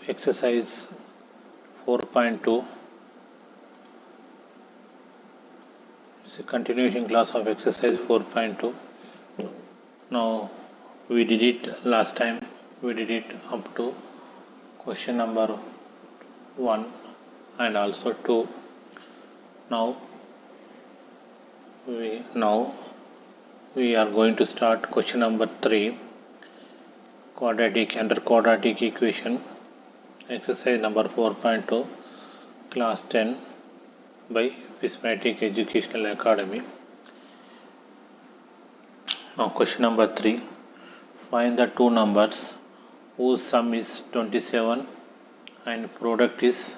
exercise 4.2. It's a continuation class of exercise 4.2. Now we did it last time. We did it up to question number 1 and also 2. Now we are going to start question number 3, under quadratic equation, exercise number 4.2, class 10 by Prismatic Educational Academy. Now question number 3, find the two numbers whose sum is 27 and product is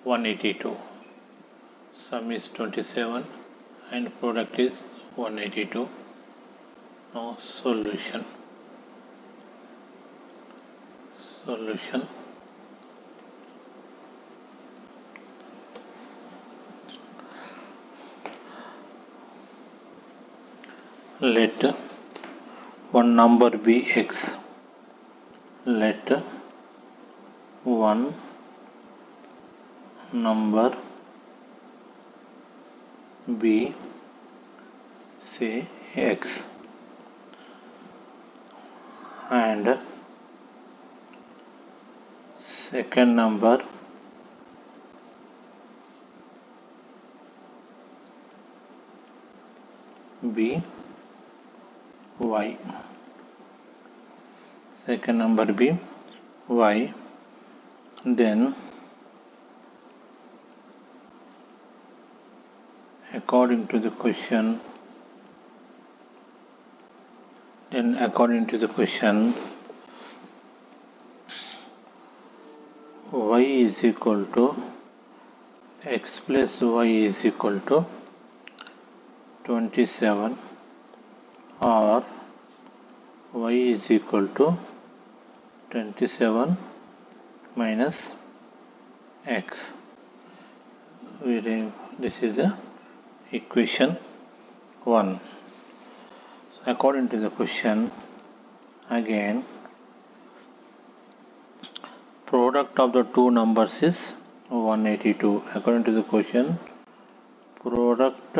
182. Sum is 27 and product is 182. Now solution. Let one number be x. Let one number be, say, x, and second number be y. Second number be y. Then according to the question, y is equal to x plus y is equal to 27, or y is equal to 27 minus x. This is the equation 1. So according to the question, again, product of the two numbers is 182. According to the question, product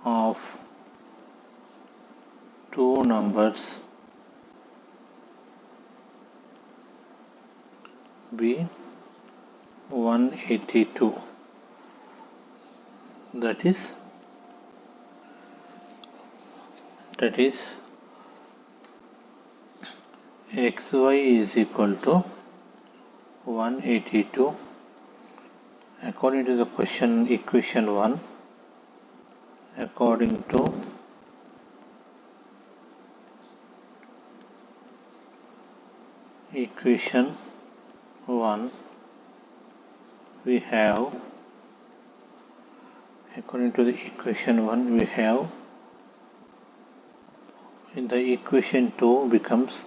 of two numbers be 182. That is xy is equal to 182 according to the question, equation 1. According to equation 1, we have, according to the equation 1, we have, in the equation 2 becomes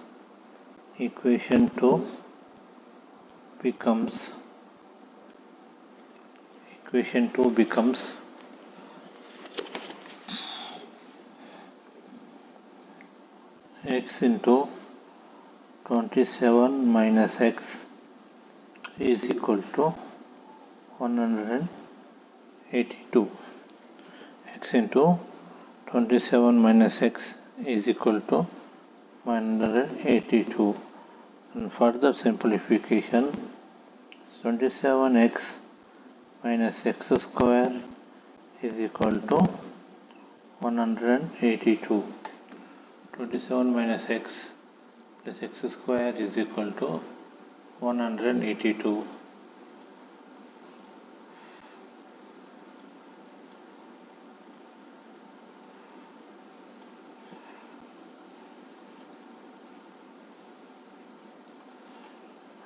x into 27 minus x is equal to 182. X into 27 minus x is equal to 182. And further simplification, 27x minus x square is equal to 182. 27 minus x plus x square is equal to 182.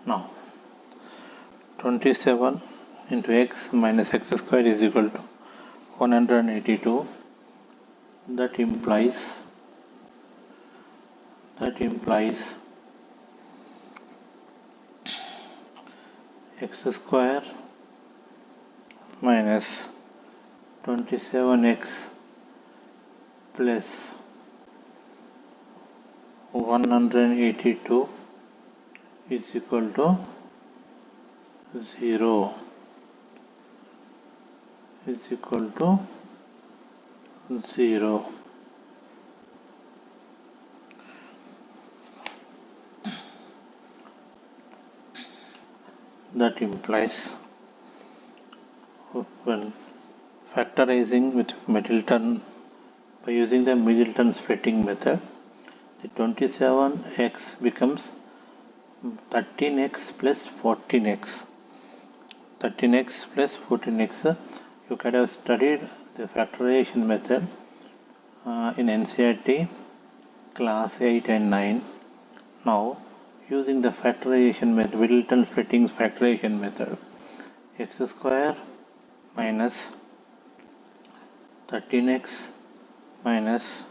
Now 27 into x minus x square is equal to 182. That implies x square minus 27x plus 182 is equal to 0 is equal to 0. That implies when factorizing with Middleton by using the Middleton splitting method, the 27x becomes 13x plus 14x. 13x plus 14x. You could have studied the factorization method in NCERT class 8 and 9. Now, using the factorization method, Middleton splitting factorization method, x square minus 13x minus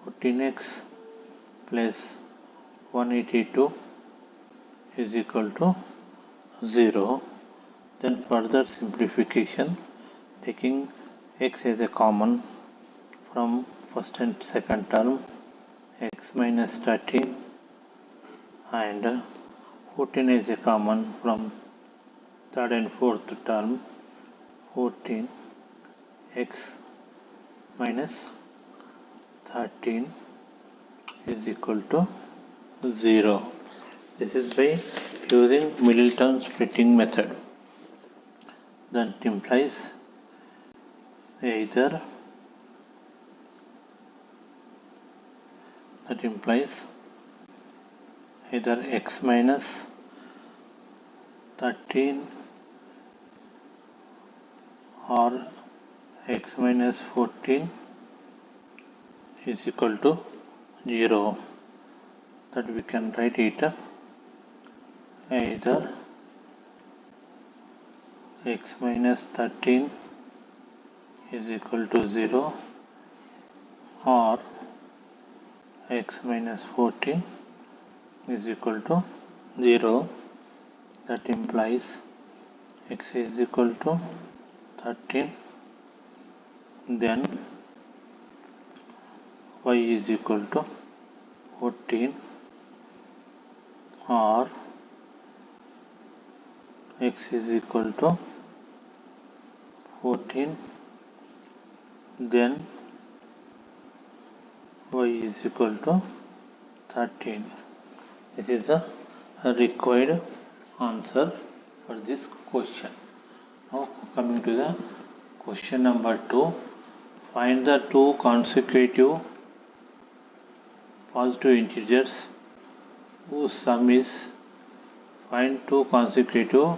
14x plus 182 is equal to 0. Then further simplification, taking x as a common from first and second term, x minus 13 and 14 is a common from third and fourth term, 14 x minus 13 is equal to 0. This is by using Middleton splitting method. That implies either x minus 13 or x minus 14 is equal to 0. That we can write it either x minus 13 is equal to 0 or x minus 14 is equal to 0. That implies x is equal to 13, then y is equal to 14 or x is equal to 14, then y is equal to 13. This is the required answer for this question. Now coming to the question number 2. Find the two consecutive positive integers whose sum is find two consecutive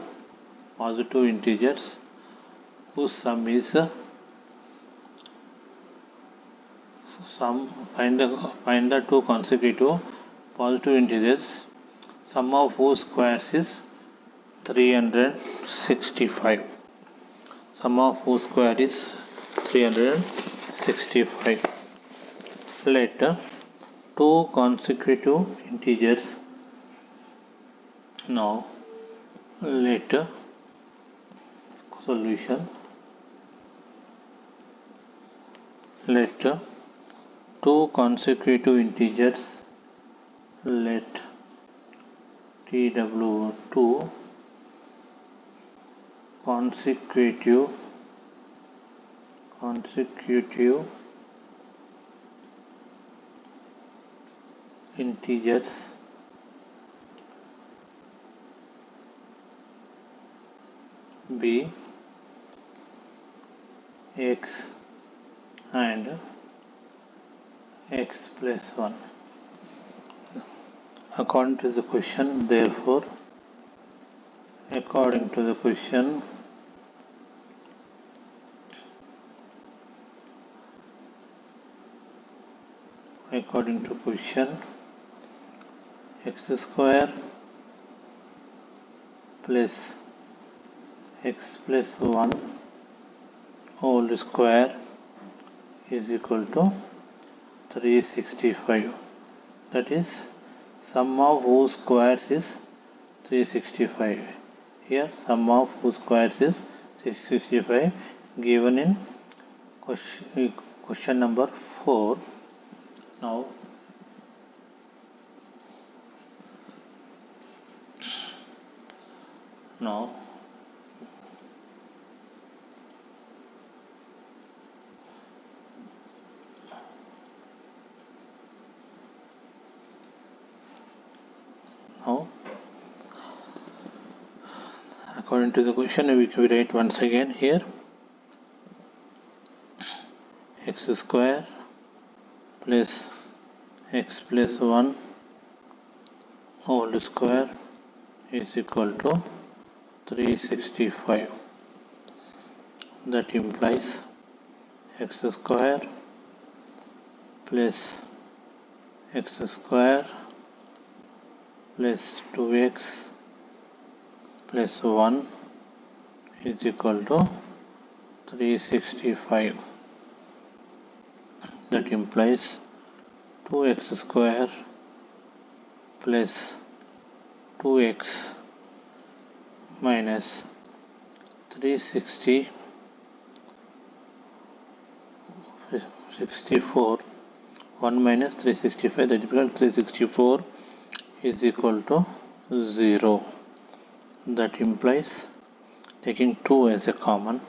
positive integers whose sum is find the two consecutive positive integers sum of whose squares is 365. Sum of whose square is 365. Let two consecutive integers. Now let solution. Let two consecutive integers. Let TW2 consecutive integers be x and x plus 1. According to the question, therefore, according to the question, x square plus x plus 1 whole square is equal to 365. That is, sum of whose squares is 365. Here sum of whose squares is 665 given in question number 4. Now Now according to the question, we can write once again here x square plus x plus 1 whole square is equal to 365. That implies x square plus x square plus 2x plus 1 is equal to 365. That implies 2x square plus 2x minus 364 1 minus 365, that equals 364 is equal to 0. That implies taking 2 as a common,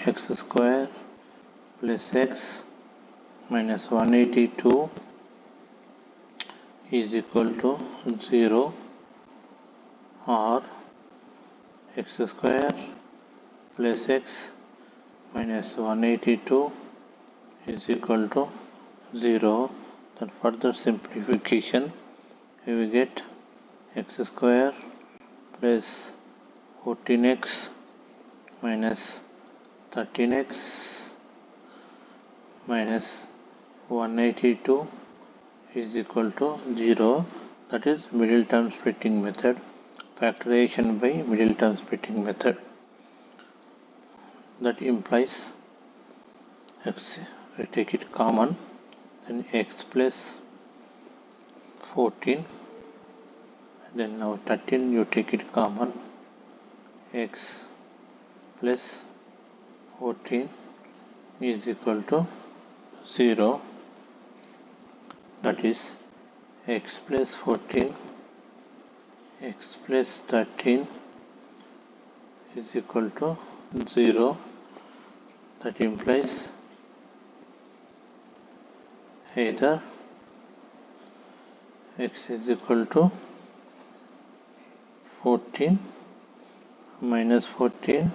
x square plus x minus 182 is equal to 0, or x square plus x minus 182 is equal to 0. Then further simplification, we will get x square plus 14x minus 13x minus 182 is equal to 0. That is middle term splitting method, factorization by middle term splitting method. That implies x, we take it common, then x plus 14, then now 13 you take it common, x plus 14 is equal to 0. That is x plus 14 x plus 13 is equal to 0. That implies either x is equal to 14 minus 14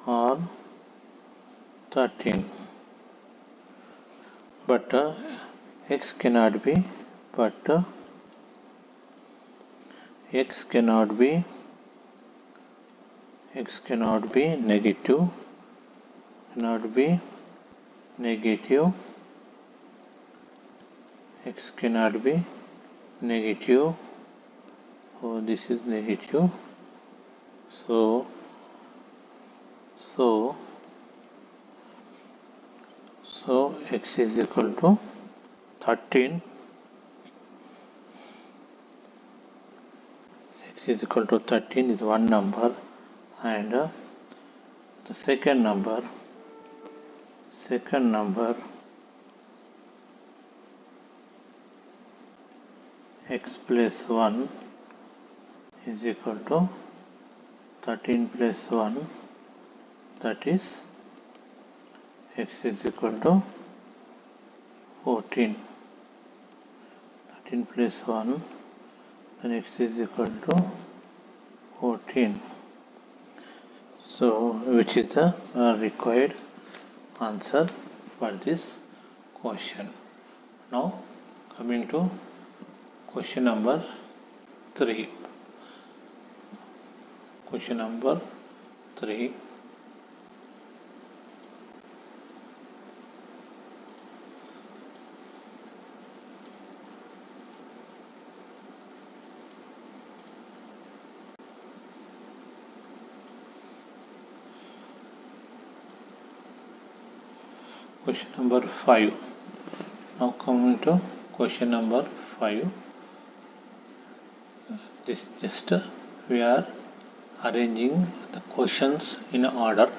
or 13, but x cannot be negative, x cannot be negative. Oh, this is negative, so x is equal to 13, x is equal to 13 is one number, and the second number x plus 1 is equal to 13 plus 1, that is x is equal to 14. 13 plus 1, then x is equal to 14. So which is the required answer for this question. Now coming to question number 3. Question number 3. Question number 5. Now coming to question number 5. This just we are arranging the questions in order.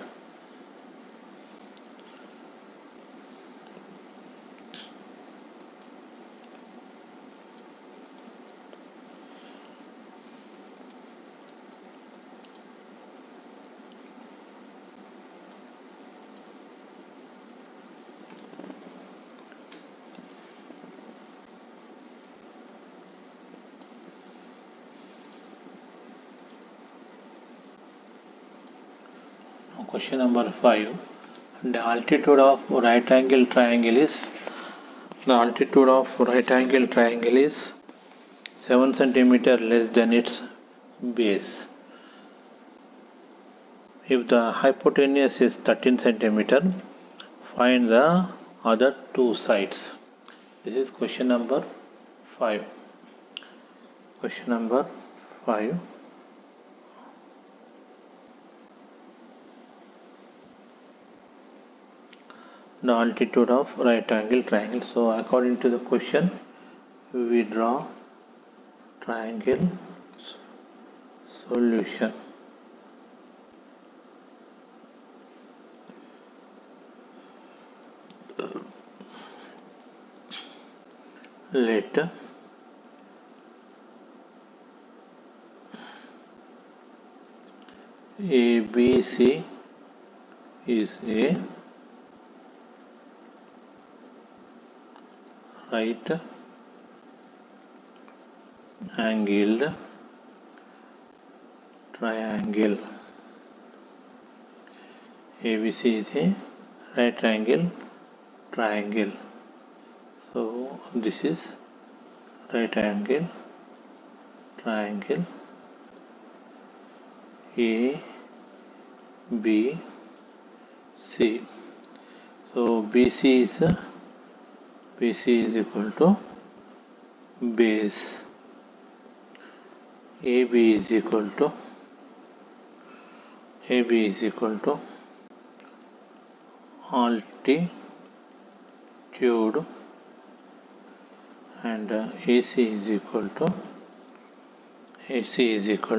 question number 5. The altitude of right angle triangle is 7 centimeter less than its base. If the hypotenuse is 13 centimeter, find the other two sides. This is question number 5. Question number 5. The altitude of right angle triangle. So according to the question, we draw triangle solution. Let ABC is a right angled triangle. ABC is a right angle triangle. So this is right angle triangle A B C. So BC is equal to base. AB is equal to altitude, and AC is equal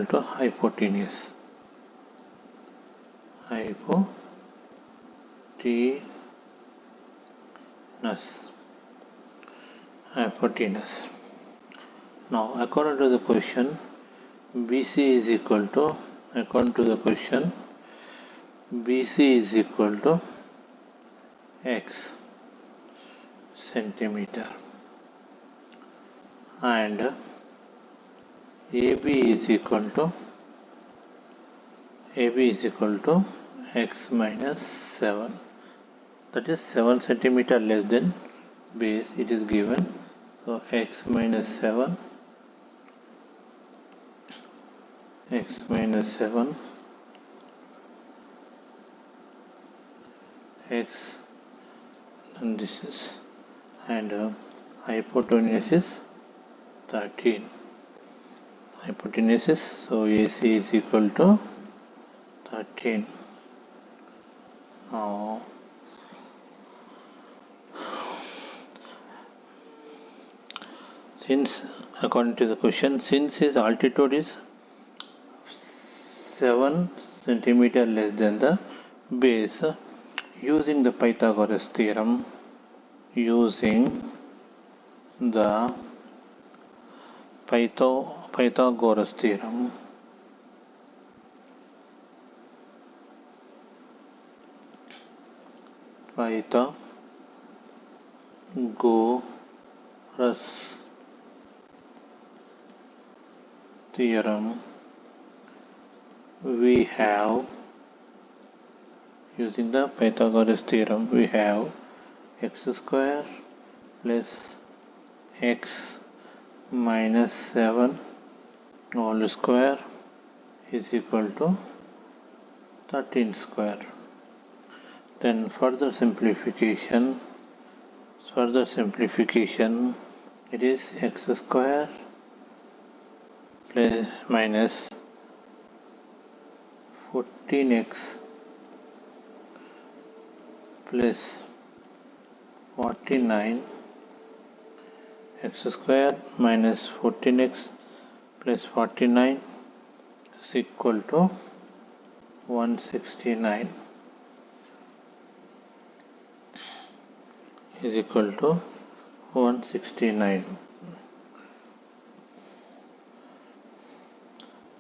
to hypotenuse. Hypotenuse. Now, according to the question, BC is equal to x centimeter, and AB is equal to x minus 7, that is 7 centimeter less than base. It is given, so x minus 7 x, and this is, and hypotenuse is 13. So AC is equal to 13. Now since according to the question, since his altitude is 7 centimeter less than the base, using the Pythagoras theorem, Pythagoras theorem, we have, using the Pythagoras theorem, we have x square plus x minus 7 whole square is equal to 13 square. Then further simplification, it is x square plus minus 14x plus 49, x square minus 14x plus 49 is equal to 169.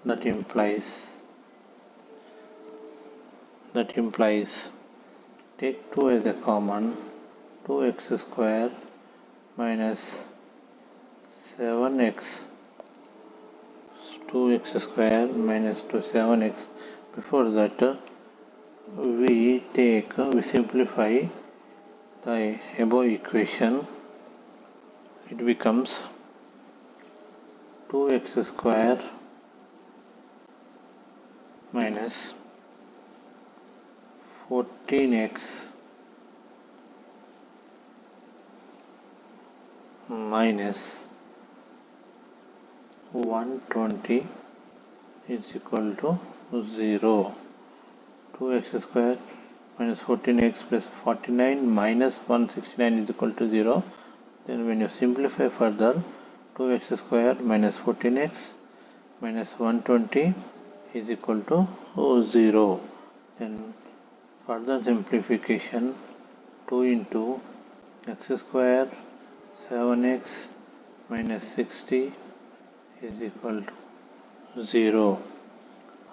That implies take 2 as a common, 2x square minus 7x, 2x square minus 7x. Before that, we simplify the above equation. It becomes 2x square minus 14x minus 120 is equal to 0. 2x square minus 14x plus 49 minus 169 is equal to 0. Then when you simplify further, 2x square minus 14x minus 120 is equal to 0. Then further simplification, 2 into x square 7x minus 60 is equal to 0.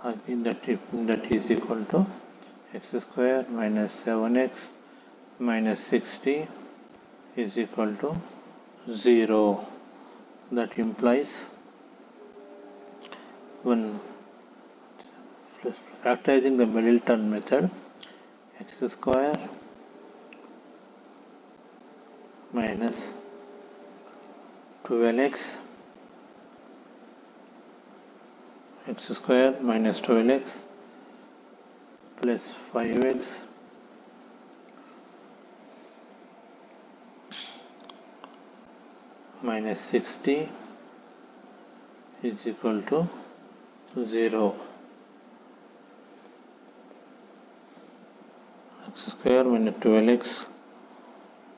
Again that is equal to x square minus 7x minus 60 is equal to 0. That implies when factorizing the middle term method, x square minus 12x x square minus 12x plus 5x minus 60 is equal to 0. X square minus 12x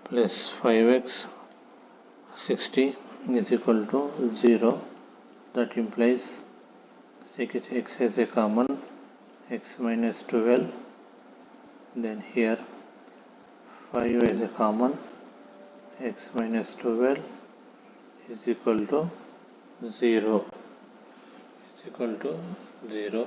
plus 5x 60 is equal to 0. That implies x has a common, x minus 12, then here 5 as a common, x minus 12 is equal to 0. Is equal to 0.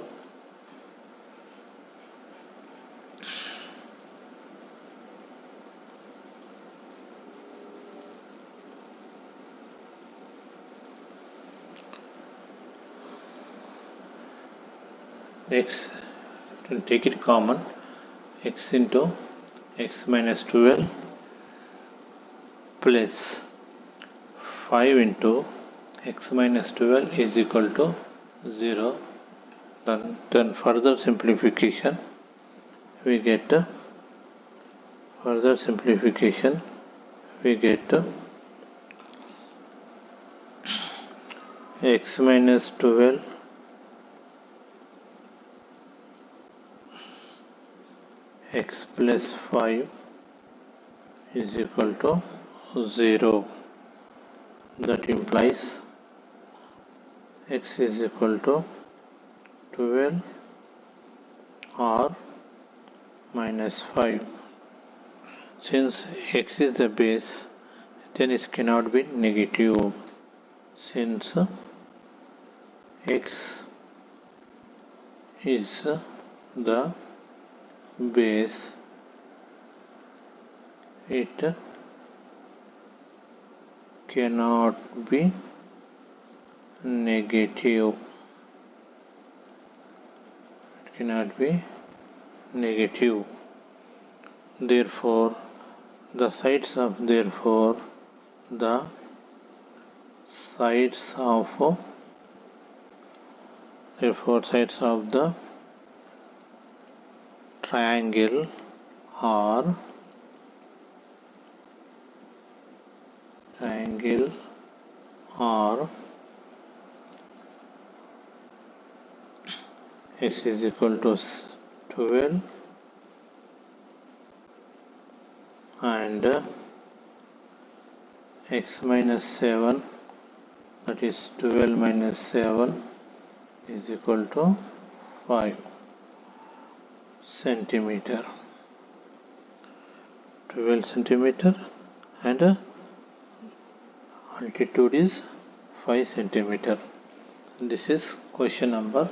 X, to take it common, x into x minus 12 plus 5 into x minus 12 is equal to 0. Then further simplification, we get x minus 12 x plus 5 is equal to 0. That implies x is equal to 12 or minus 5. Since x is the base, then it cannot be negative. Since x is the base, it cannot be negative. Therefore the sides of the triangle are x is equal to 12 and x minus 7, that is 12 minus 7 is equal to 5 centimeter. 12 centimeter and altitude is 5 centimeter. This is question number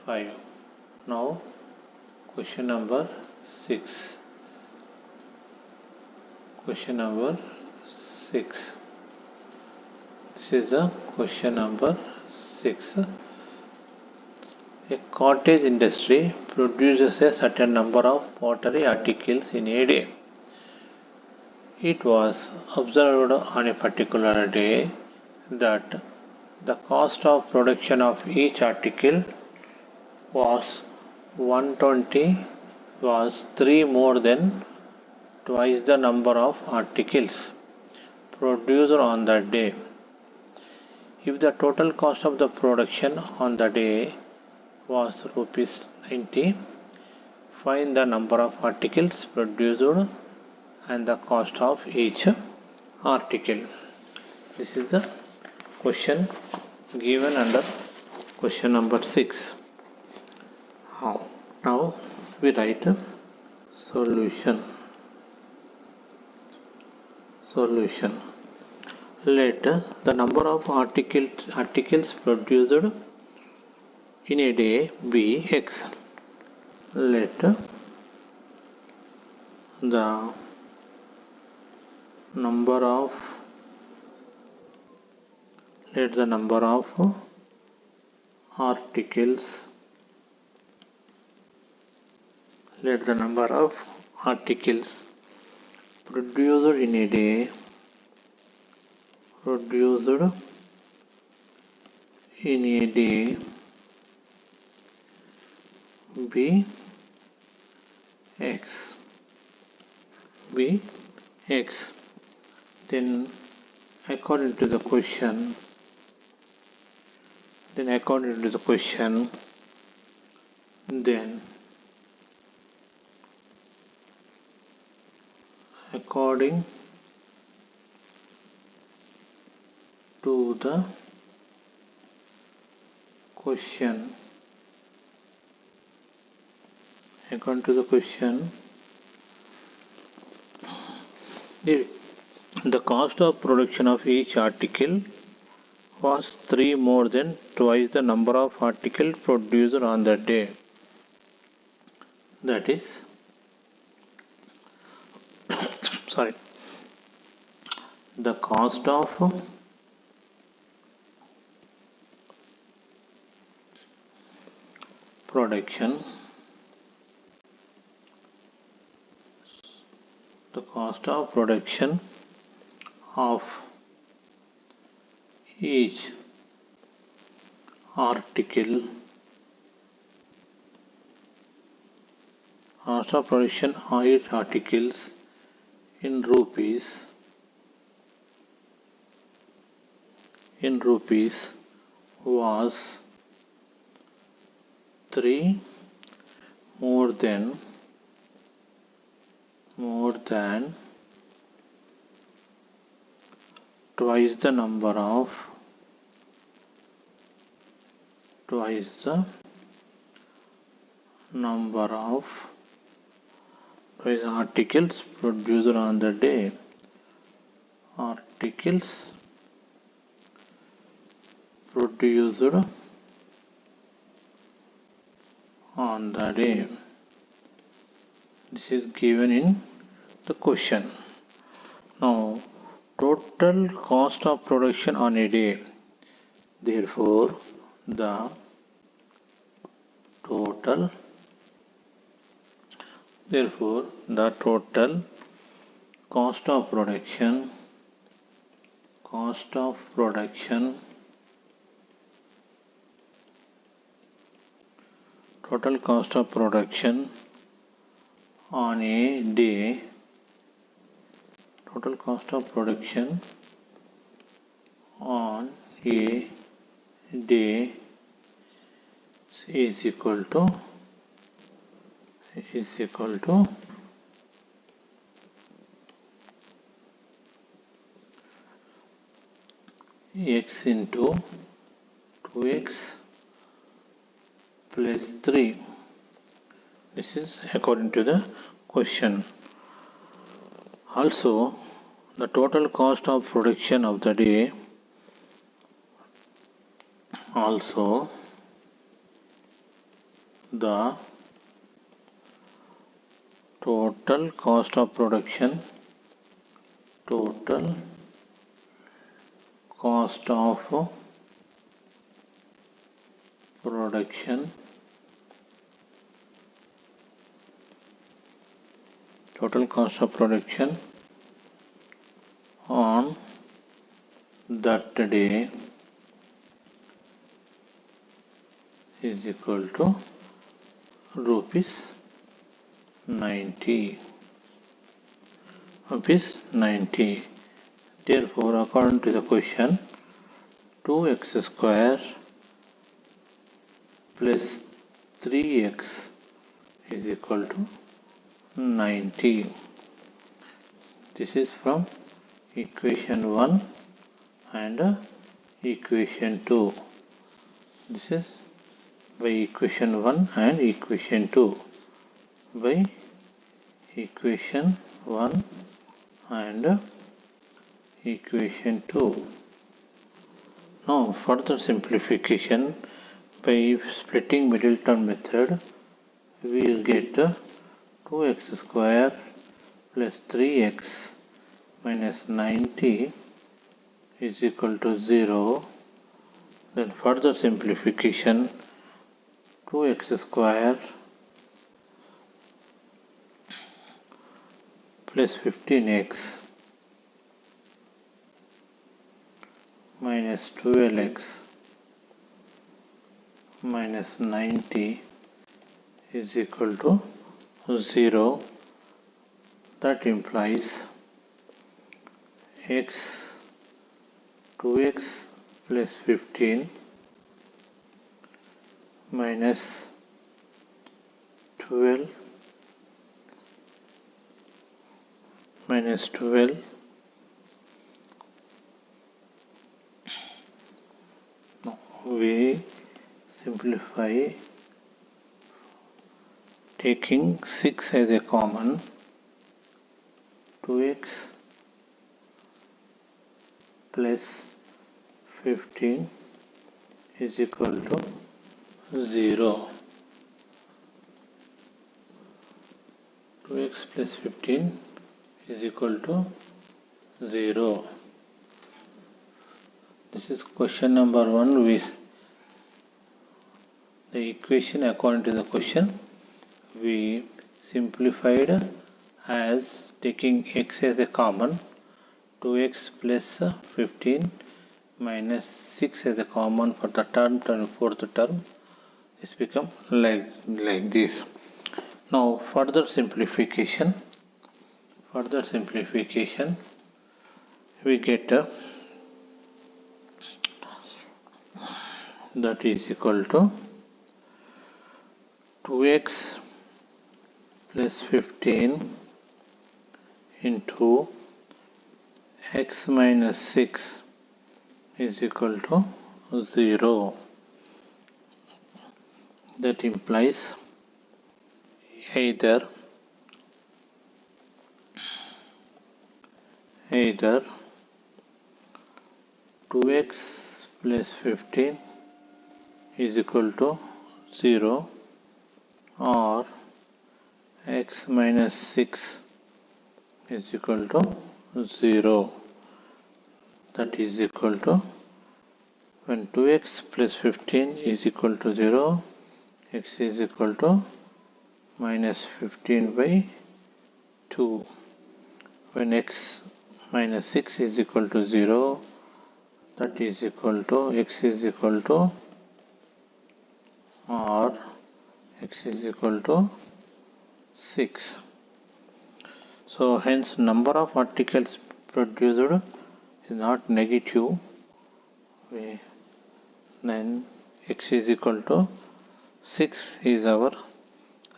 5. Now question number 6. This is the question number 6. A cottage industry produces a certain number of pottery articles in a day. It was observed on a particular day that the cost of production of each article was 120 was 3 more than twice the number of articles produced on that day. If the total cost of the production on the day was rupees 90, find the number of articles produced and the cost of each article. This is the question given under question number 6. Now we write a solution. Let the number of articles produced in a day be X. Let the number of articles produced in a day be X. Then according to the question, according to the question, the cost of production of each article was 3 more than twice the number of articles produced on that day. That is, the cost of production of each article in rupees was 3 more than twice the number of articles produced on the day. This is given in the question. Now, total cost of production on a day. Therefore, the total cost of production on a day is equal to X into 2X plus 3. This is according to the question. Also, the total cost of production of the day the total cost of production total cost of production on that day is equal to rupees 90. Rupees 90. Therefore, according to the question, 2x square plus 3x is equal to 90. This is from equation 1 and equation 2. This is by equation 1 and equation 2. By equation 1 and equation 2. Now further simplification, by splitting middle term method, we will get 2x square plus 3x minus 90 is equal to 0. Then further simplification, 2x square plus 15x minus 12x minus 90 is equal to 0. That implies 2x plus 15 minus 12 Now we simplify taking 6 as a common. 2x plus 15 is equal to 0. 2x plus 15 is equal to 0. This is question number 1. The equation according to the question we simplified as taking x as a common. 2x plus 15 minus 6 as a common for the term and fourth term. This become like this. Now further simplification, we get that is equal to 2x plus 15 into x minus 6 is equal to 0. That implies either 2x plus 15 is equal to 0 or x minus 6 is equal to 0. That is equal to, when 2x plus 15 is equal to 0, x is equal to minus 15 by 2. When x minus 6 is equal to 0, that is equal to x is equal to or x is equal to 6. So hence number of articles produced is not negative. Then x is equal to 6 is our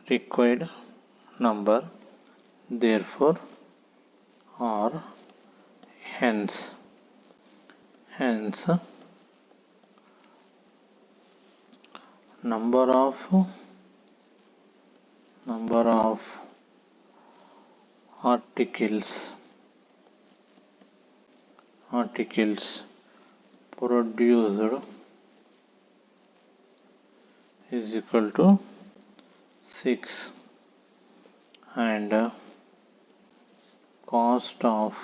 required number. Therefore, or hence number of articles produced is equal to 6 and cost of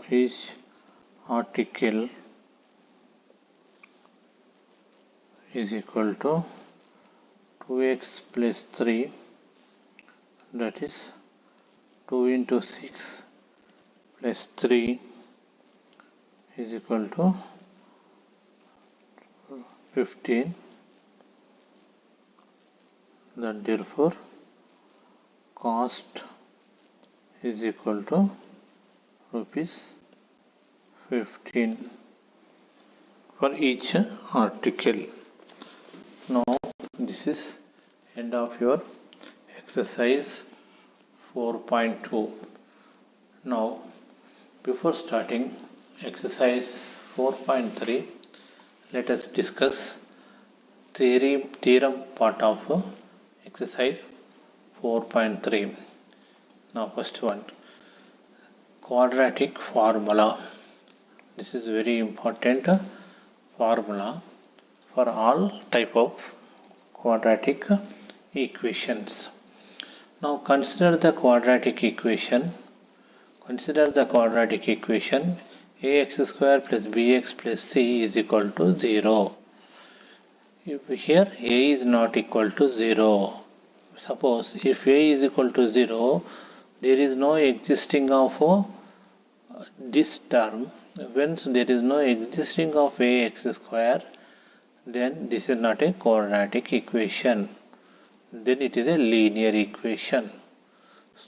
each article is equal to 2x plus 3, that is 2 into 6 plus 3 is equal to 15. Then therefore cost is equal to rupees 15 for each article. Now this is end of your exercise 4.2. Now before starting exercise 4.3, let us discuss theorem part of exercise 4.3. Now first one, quadratic formula. This is very important formula for all type of quadratic equations. Now consider the quadratic equation. Consider the quadratic equation ax square plus bx plus c is equal to 0. If here a is not equal to 0. Suppose if a is equal to 0, there is no existing of this term. Once there is no existing of ax square, then this is not a quadratic equation. Then it is a linear equation.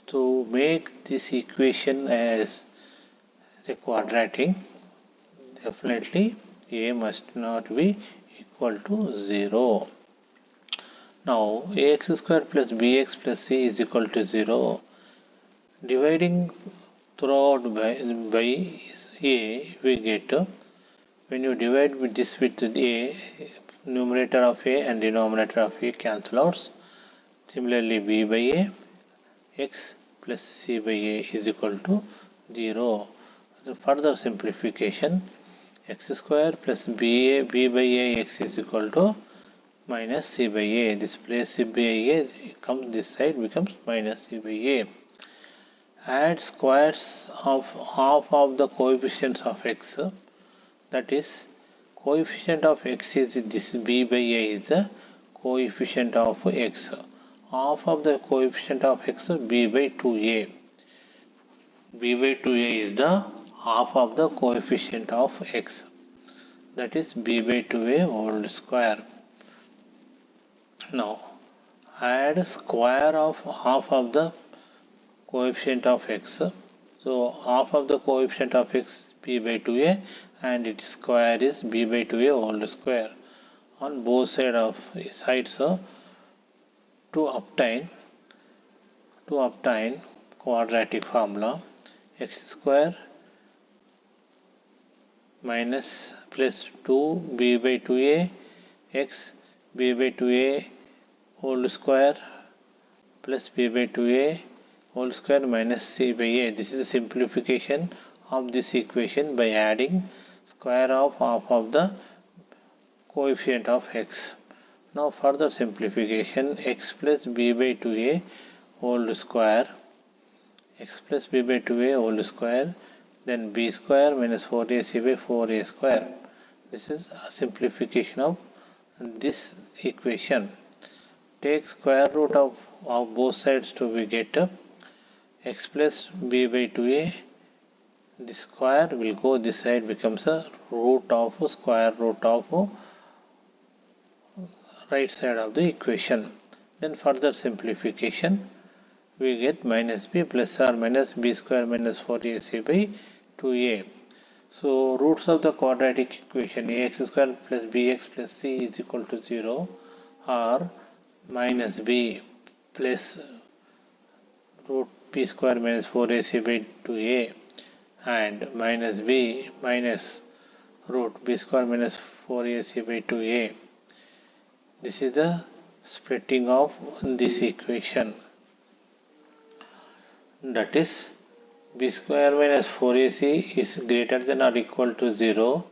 To make this equation as a quadratic, definitely a must not be equal to 0. Now ax square plus bx plus c is equal to 0. Dividing throughout by a, we get, when you divide with this with a, numerator of a and denominator of a cancel out. Similarly b by a, x plus c by a is equal to 0. The further simplification, x square plus b by a x is equal to minus c by a. This place c by a comes this side, becomes minus c by a. Add squares of half of the coefficients of x, that is coefficient of x is this b by a is the coefficient of x. Half of the coefficient of x b by 2a. b by 2a is the half of the coefficient of x, that is b by 2a whole square. Now add square of half of the coefficient of x. So half of the coefficient of x b by 2a and its square is b by 2a whole square on both sides to obtain quadratic formula. X square minus plus 2 b by 2a x b by 2a whole square plus b by 2a whole square minus c by a. This is a simplification of this equation by adding square of half of the coefficient of x. Now further simplification, x plus b by 2a whole square, x plus b by 2a whole square, then b square minus 4ac by 4a square. This is a simplification of this equation. Take square root of both sides to be get x plus b by 2a. The square will go this side, becomes a root of square root of right side of the equation. Then further simplification, we get minus b plus or minus b square minus 4ac by 2a. So roots of the quadratic equation ax square plus bx plus c is equal to 0 are minus b plus root b square minus 4ac by 2a and minus b minus root b square minus 4ac by 2a. This is the splitting of this equation, that is b square minus 4ac is greater than or equal to 0,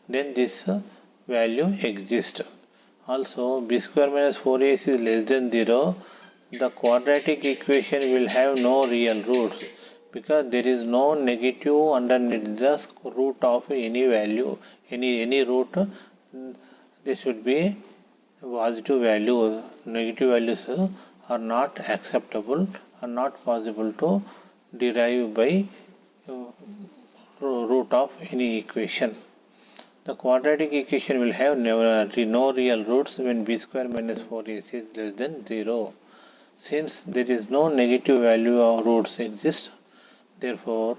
then this value exists. Also b square minus 4ac is less than 0, the quadratic equation will have no real roots because there is no negative underneath the root of any value, any root. This should be positive value, negative values are not acceptable, are not possible to derive by root of any equation. The quadratic equation will have no real roots when b square minus 4ac is less than 0. Since there is no negative value of roots exist, therefore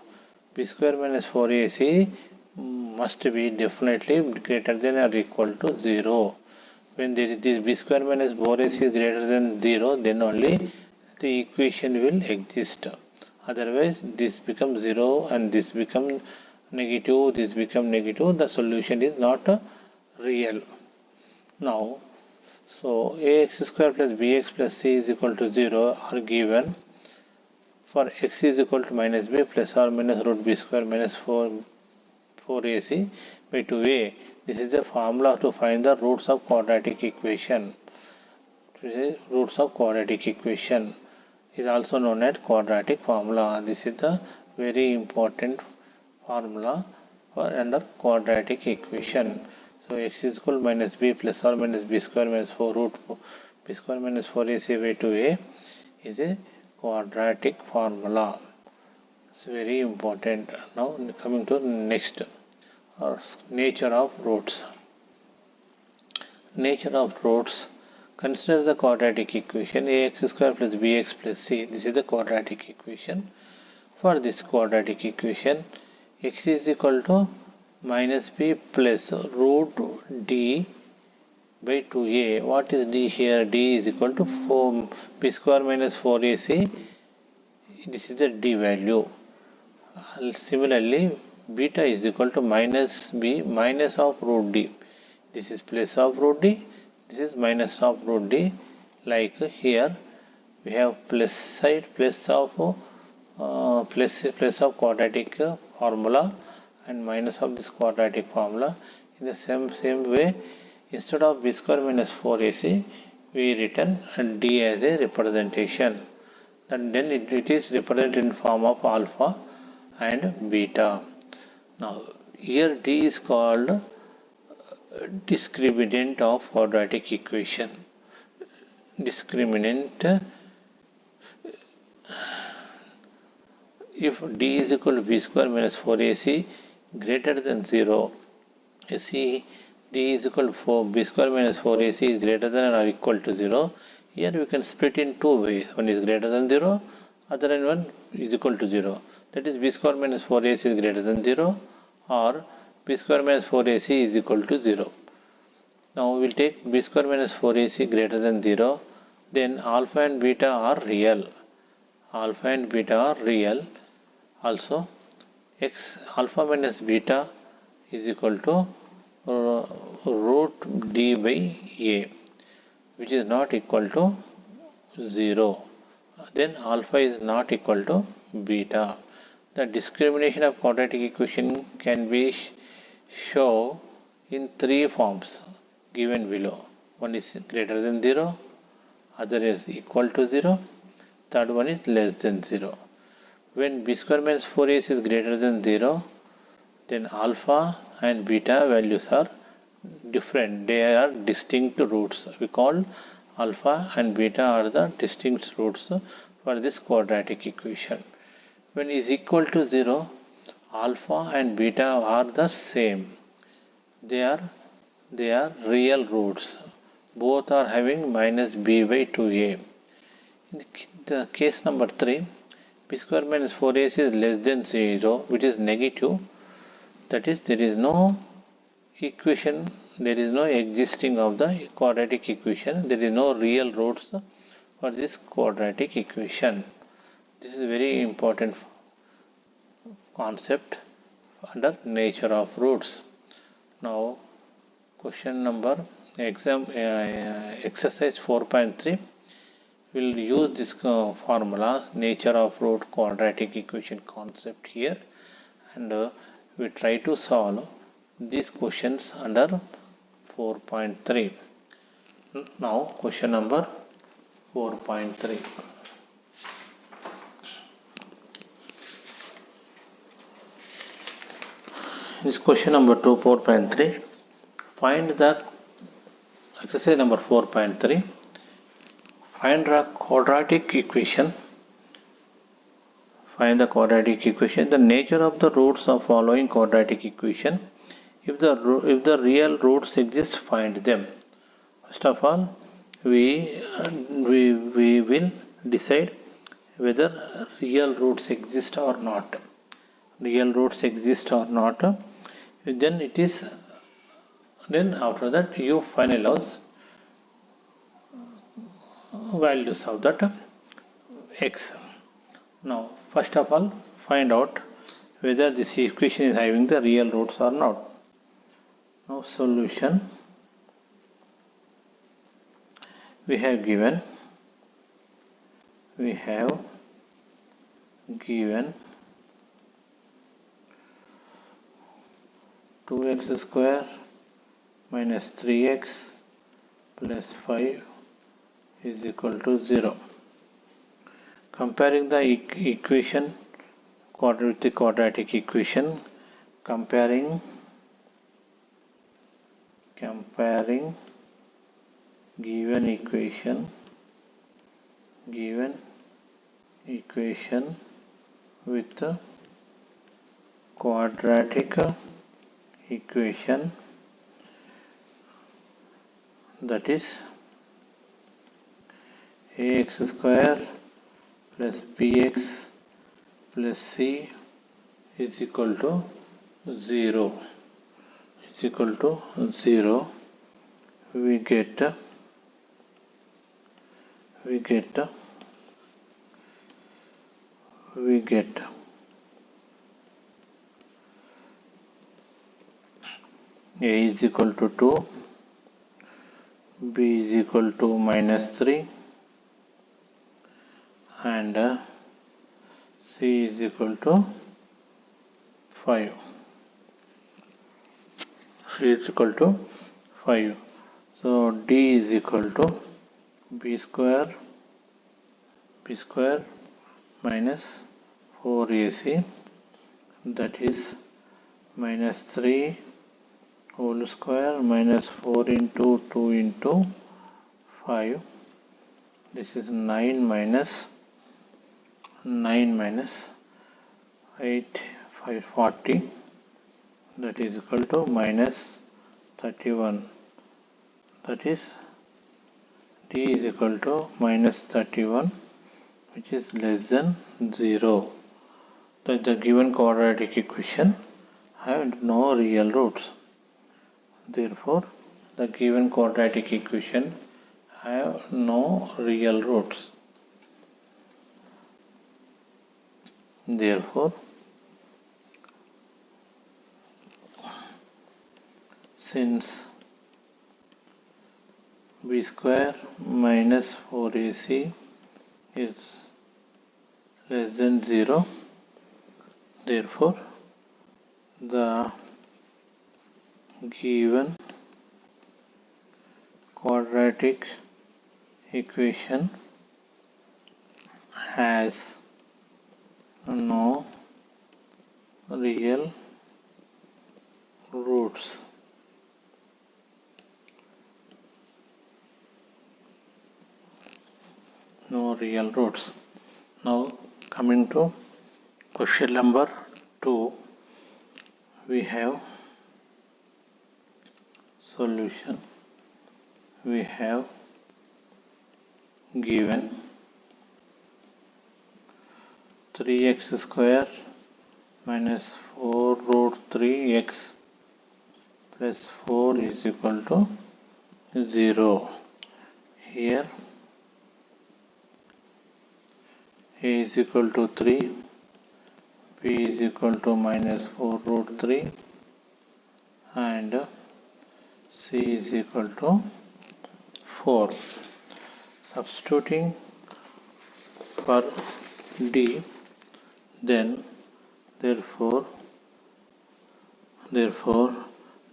b square minus 4ac must be definitely greater than or equal to 0. When there is this b square minus 4ac is greater than 0, then only the equation will exist. Otherwise, this becomes 0 and this becomes negative, this becomes negative, the solution is not real. Now, so ax square plus bx plus c is equal to 0 are given for x is equal to minus b plus or minus root b square minus 4ac by 2a. This is the formula to find the roots of quadratic equation. Roots of quadratic equation is also known as quadratic formula. This is the very important formula for under quadratic equation. So x is equal to minus b plus or minus b square minus 4 root b square minus 4ac by 2a is a quadratic formula. It's very important. Now coming to next, nature of roots. Nature of roots. Consider the quadratic equation ax square plus bx plus c. This is the quadratic equation. For this quadratic equation, x is equal to minus b plus root d by 2a. What is d here? D is equal to 4 b square minus 4ac. This is the d value. Similarly, beta is equal to minus b minus of root d. This is plus of root d. This is minus of root d. Like here, we have plus side plus of quadratic formula and minus of this quadratic formula. In the same way, instead of b square minus 4ac, we written d as a representation. And then it is represented in form of alpha and beta. Now here d is called discriminant of quadratic equation. Discriminant, if d is equal to b square minus 4ac greater than 0, you see d is equal to b square minus 4ac is greater than or equal to 0. Here we can split in two ways. One is greater than 0, other than one is equal to 0. That is b square minus 4ac is greater than 0 or b square minus 4ac is equal to 0. Now we will take b square minus 4ac greater than 0. Then alpha and beta are real. Alpha and beta are real. Also, x alpha minus beta is equal to root d by a, which is not equal to 0. Then alpha is not equal to beta. The discrimination of quadratic equation can be shown in three forms given below. One is greater than 0, other is equal to 0, third one is less than 0. When b square minus 4ac is greater than 0, then alpha and beta values are different. They are distinct roots. We call alpha and beta are the distinct roots for this quadratic equation. When is equal to 0, alpha and beta are the same. They are real roots. Both are having minus b by 2a. In the case number 3, b square minus 4ac is less than 0, which is negative. That is, there is no equation, there is no existing of the quadratic equation. There is no real roots for this quadratic equation. This is a very important concept under nature of roots. Now, question number exercise 4.3 will use this formula nature of root quadratic equation concept here, and we try to solve these questions under 4.3. Now question number 4.3. This question number 4.3. Find the exercise number 4.3. Find the quadratic equation. Find the quadratic equation. The nature of the roots of following quadratic equation. If the real roots exist, find them. First of all, we will decide whether real roots exist or not. Real roots exist or not. Then after that you finalize values of that x. Now first of all, find out whether this equation is having the real roots or not. Now solution, we have given 2x square minus 3x plus 5 is equal to 0. Comparing the equation with the quadratic equation, comparing given equation with the quadratic equation, that is ax square plus bx plus c is equal to 0. We get a is equal to 2, b is equal to minus 3, and c is equal to 5. So d is equal to b square minus 4ac, that is minus 3 whole square minus 4 into 2 into 5. This is 9 minus 8, 540, that is equal to minus 31. That is d is equal to minus 31, which is less than 0. The given quadratic equation have no real roots. Therefore, the given quadratic equation have no real roots. Therefore, since b square minus 4ac is less than 0, therefore the given quadratic equation has no real roots. Now coming to question number 2, we have solution. We have given 3x square minus 4 root 3x plus 4 is equal to 0. Here a is equal to 3, b is equal to minus 4 root 3, and c is equal to 4. Substituting for d, then therefore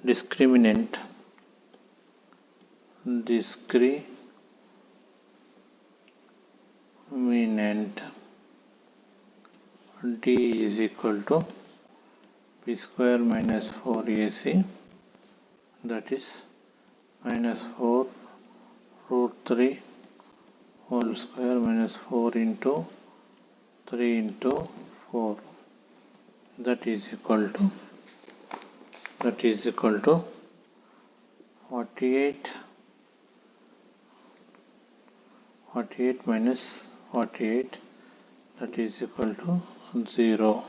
discriminant d is equal to b square minus 4ac, that is minus 4 root 3 whole square minus 4 into 3 into 4, that is equal to 48 minus 48, that is equal to 0.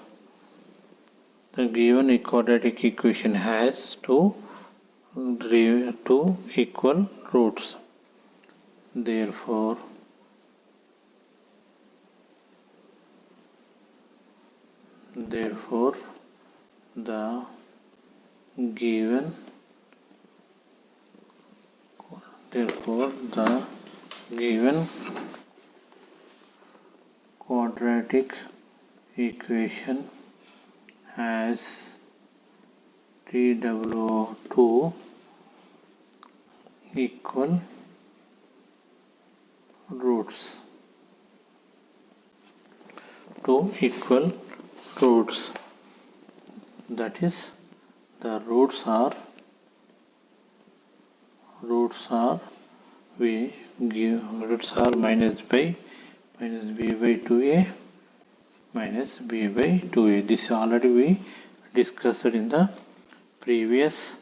The given quadratic equation has two equal roots. Therefore the given quadratic equation has two equal roots. That is, the roots are minus b by 2a minus b by 2a. This already we discussed in the previous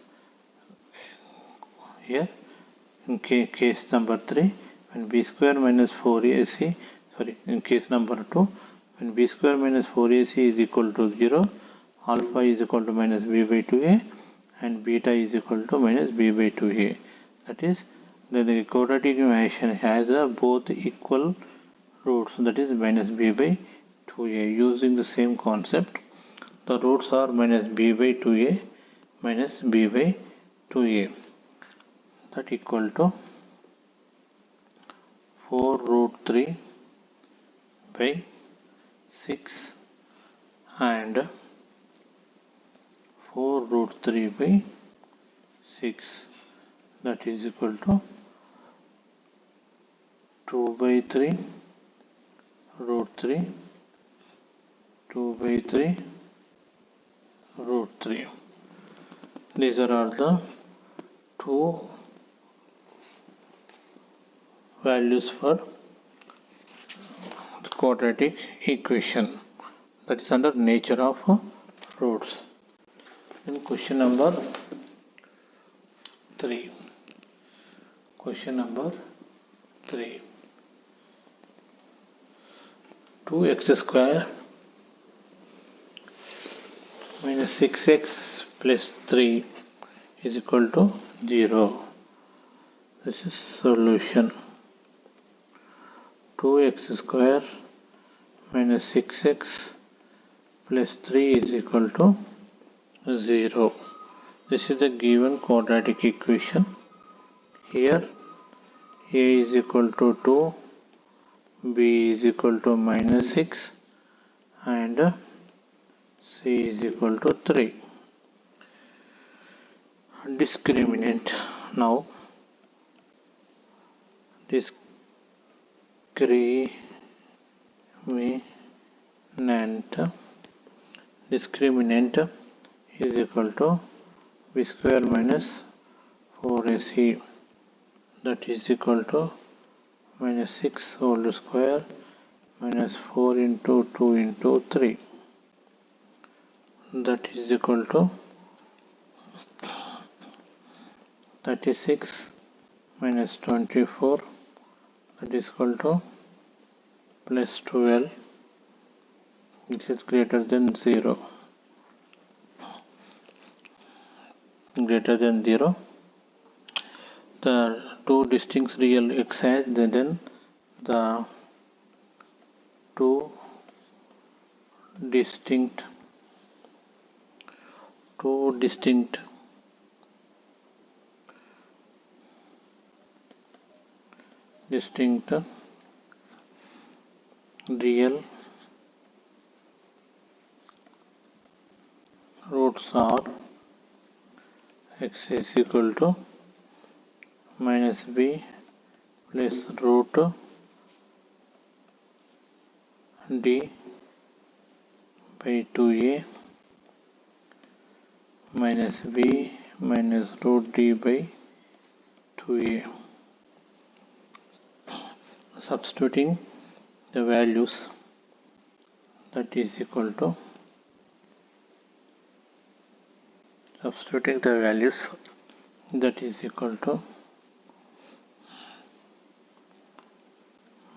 here. In case number 3, when b square minus 4ac, in case number 2, when b square minus 4ac is equal to 0, alpha is equal to minus b by 2a and beta is equal to minus b by 2a. That is, the quadratic equation has both equal roots, that is minus b by 2a. Using the same concept, the roots are minus b by 2a minus b by 2a, that equal to 4 root 3 by 6 and 4 root 3 by 6, that is equal to 2 by 3 root 3, 2 by 3 root 3. These are all the two values for the quadratic equation, that is under nature of roots. In question number 3, 2x square minus 6x plus 3 is equal to 0. This is solution. 2x square minus 6x plus 3 is equal to 0. This is the given quadratic equation. Here a is equal to 2, b is equal to minus 6 and c is equal to 3. Discriminant. Now discriminant is equal to b square minus 4ac, that is equal to minus 6 whole square minus 4 into 2 into 3, that is equal to 36 minus 24, that is equal to plus 12, which is greater than 0. The two distinct real exes, then the two distinct real roots are x is equal to minus b plus root d by 2a minus b minus root d by 2a. substituting the values, that is equal to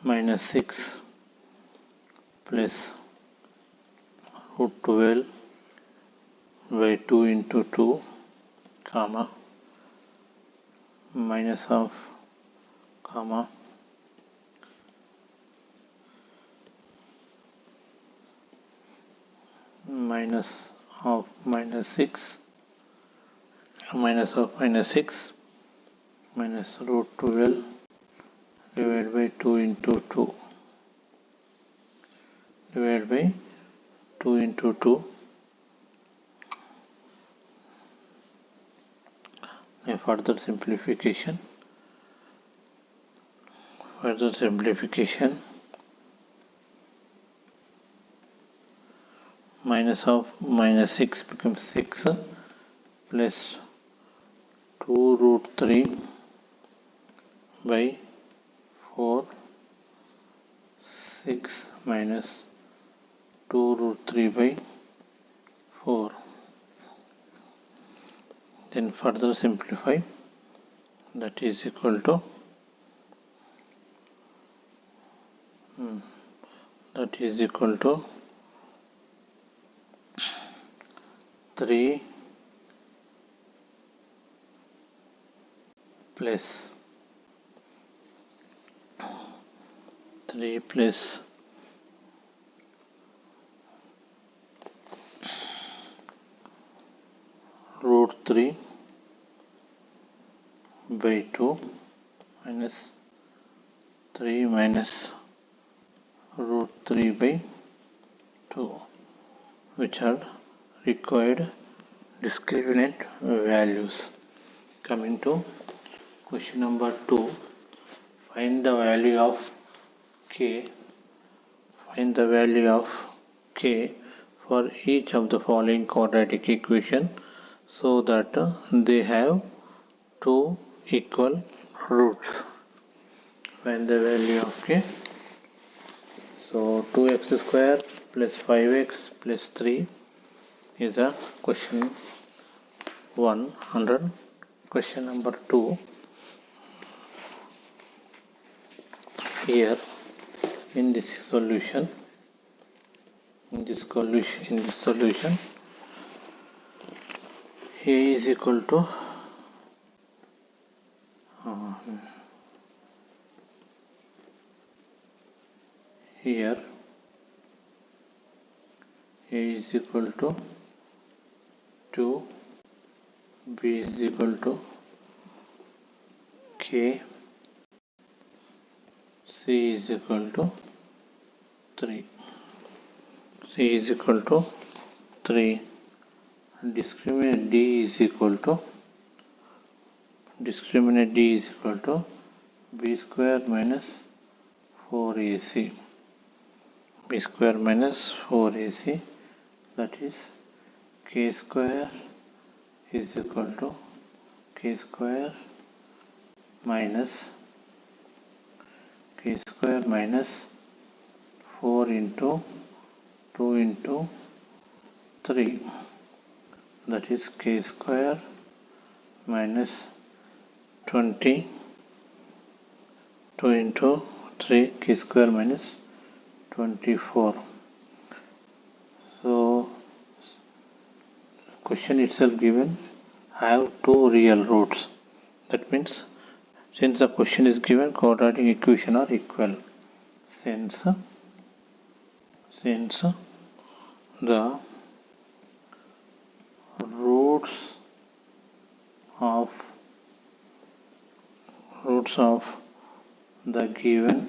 minus 6 plus root 12 by 2 into 2, comma, minus of, comma, minus of minus 6 minus root 12 divided by 2 into 2 divided by 2 into 2. A further simplification minus of minus 6 becomes 6 plus 2 root 3 by 4, 6 minus 2 root 3 by 4. Then further simplify, that is equal to 3 plus root 3 by 2 minus 3 minus root 3 by 2, which are required discriminant values. Coming to question number 2, find the value of k. Find the value of k for each of the following quadratic equation so that they have two equal roots. Find the value of k. So 2x square plus 5x plus 3 is a question 1 under question number 2. Here in this solution a is equal to here a is equal to 2, b is equal to k, c is equal to 3. C is equal to 3. Discriminant D is equal to b square minus 4ac. b square minus 4ac, that is k square is equal to k square minus 4 into 2 into 3, that is k square minus 20, 2 into 3, k square minus 24. So question itself given have two real roots. That means since the question is given, quadratic equation are equal. Since the roots of the given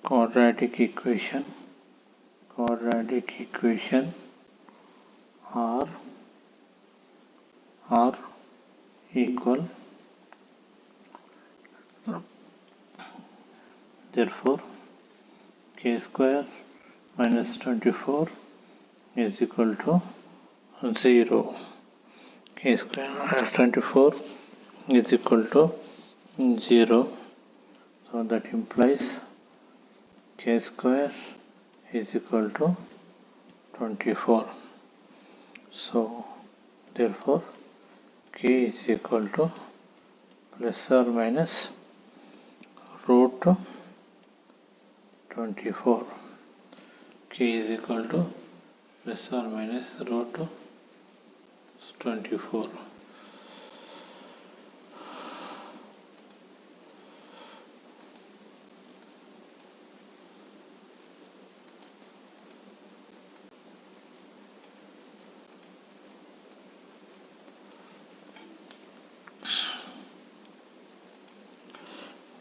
quadratic equation are equal, therefore k square minus 24 is equal to 0. K square minus 24 is equal to 0. So that implies k square is equal to 24. So therefore k is equal to plus or minus root 24. K is equal to plus or minus root 24.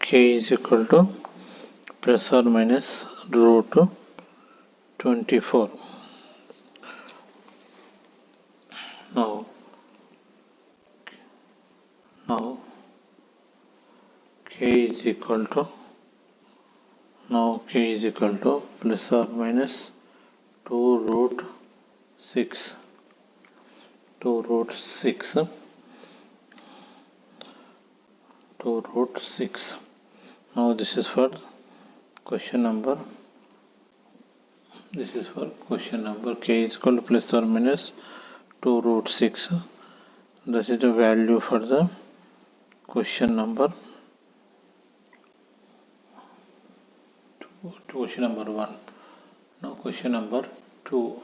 K is equal to plus or minus root 24. Now k is equal to plus or minus 2 root 6. Now this is for question number k is equal to plus or minus 2 root 6. This is the value for the question number 1. Now question number 2.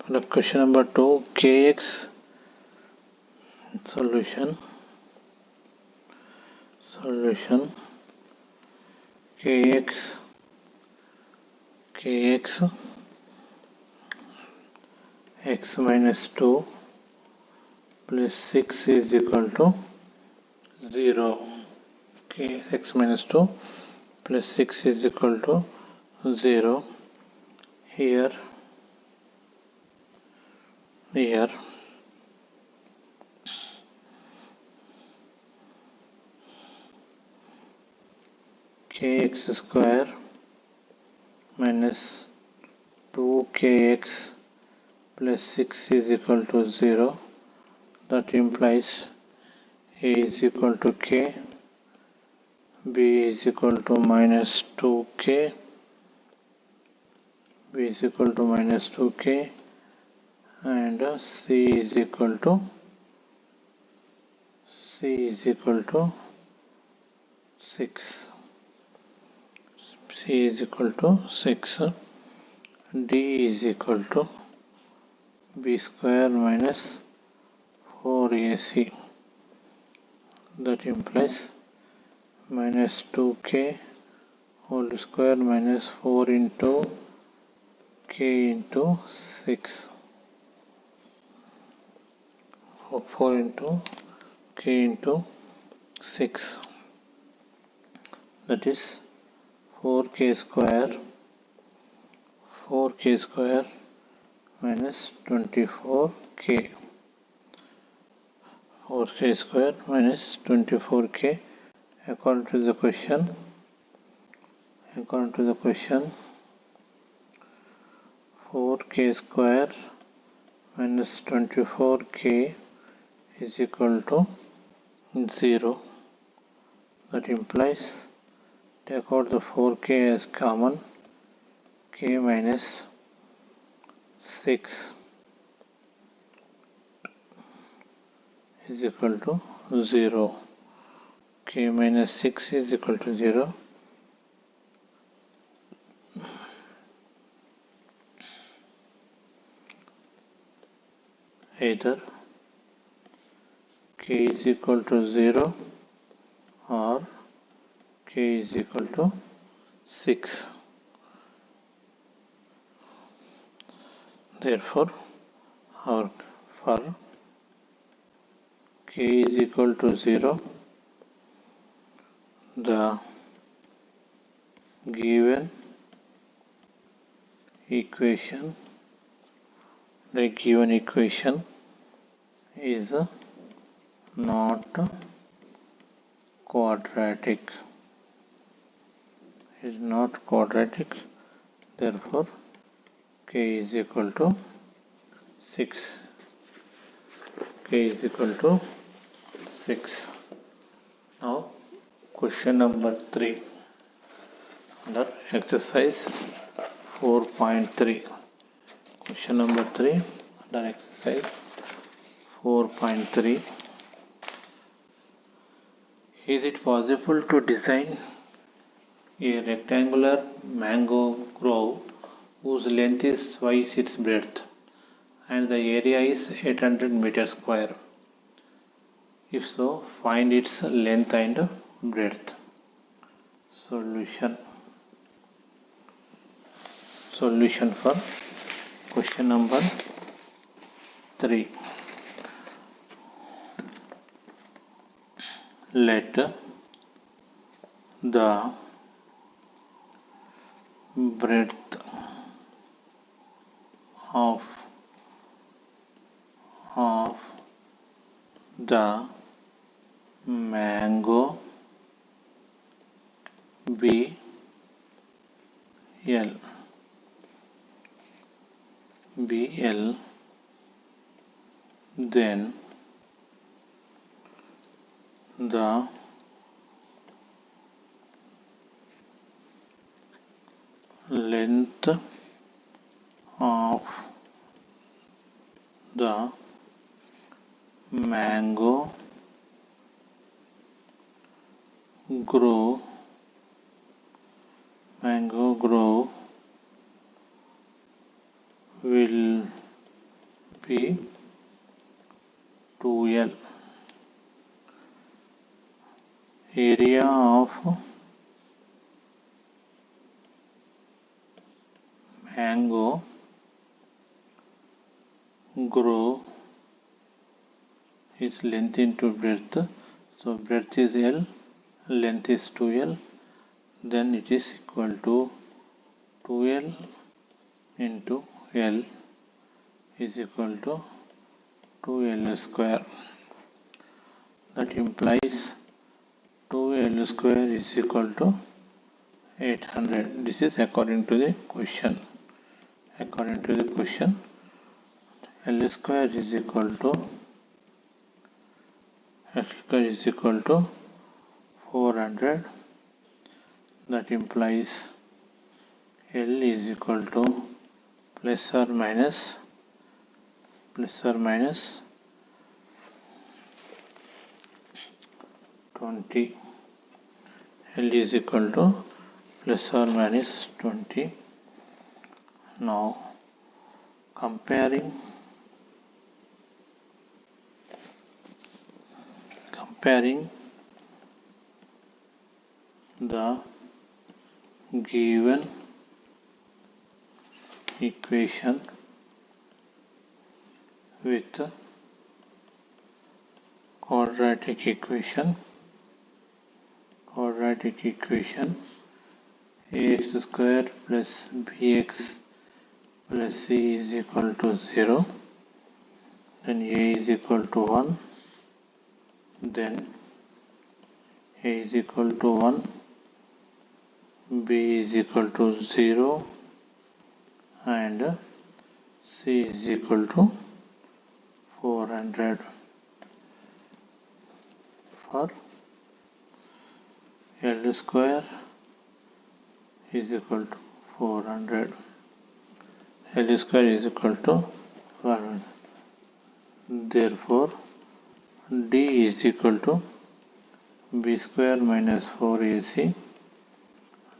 For the question number 2, kx solution kx x minus 2 plus 6 is equal to 0. Kx x minus 2 plus 6 is equal to 0. Here kx square minus 2kx plus 6 is equal to 0. That implies a is equal to k, b is equal to minus 2k, and c is equal to 6. D is equal to b square minus 4ac. That implies minus 2k whole square minus 4 into k into 6. 4 into k into 6. That is 4k square minus 24k. 4k square minus 24k according to the question. 4k square minus 24k is equal to 0. That implies take out the 4k as common, k minus 6 is equal to 0. K minus 6 is equal to 0. Either k is equal to 0 or k is equal to 6. Therefore, for k is equal to 0, the given equation is not quadratic, is not quadratic, therefore k is equal to 6. K is equal to 6. Now question number 3 under exercise 4.3. Question number 3 under exercise 4.3. Is it possible to design a rectangular mango grove whose length is twice its breadth and the area is 800 meters square? If so, find its length and breadth. Solution for question number 3. Let the breadth of the mango be L. Then the length of the mango grove will be 2L. Area of mango grove is length into breadth. So breadth is L, length is 2L. Then it is equal to 2L into L is equal to 2L square. That implies 2L square is equal to 800. This is according to the question. L square is equal to 400. That implies L is equal to plus or minus 20. L is equal to plus or minus 20. Now comparing the given equation with quadratic equation ax square plus bx plus c is equal to 0. Then a is equal to 1. Then a is equal to 1, b is equal to 0, and c is equal to 400. For L square is equal to 400. L square is equal to 400. Therefore D is equal to b square minus 4ac,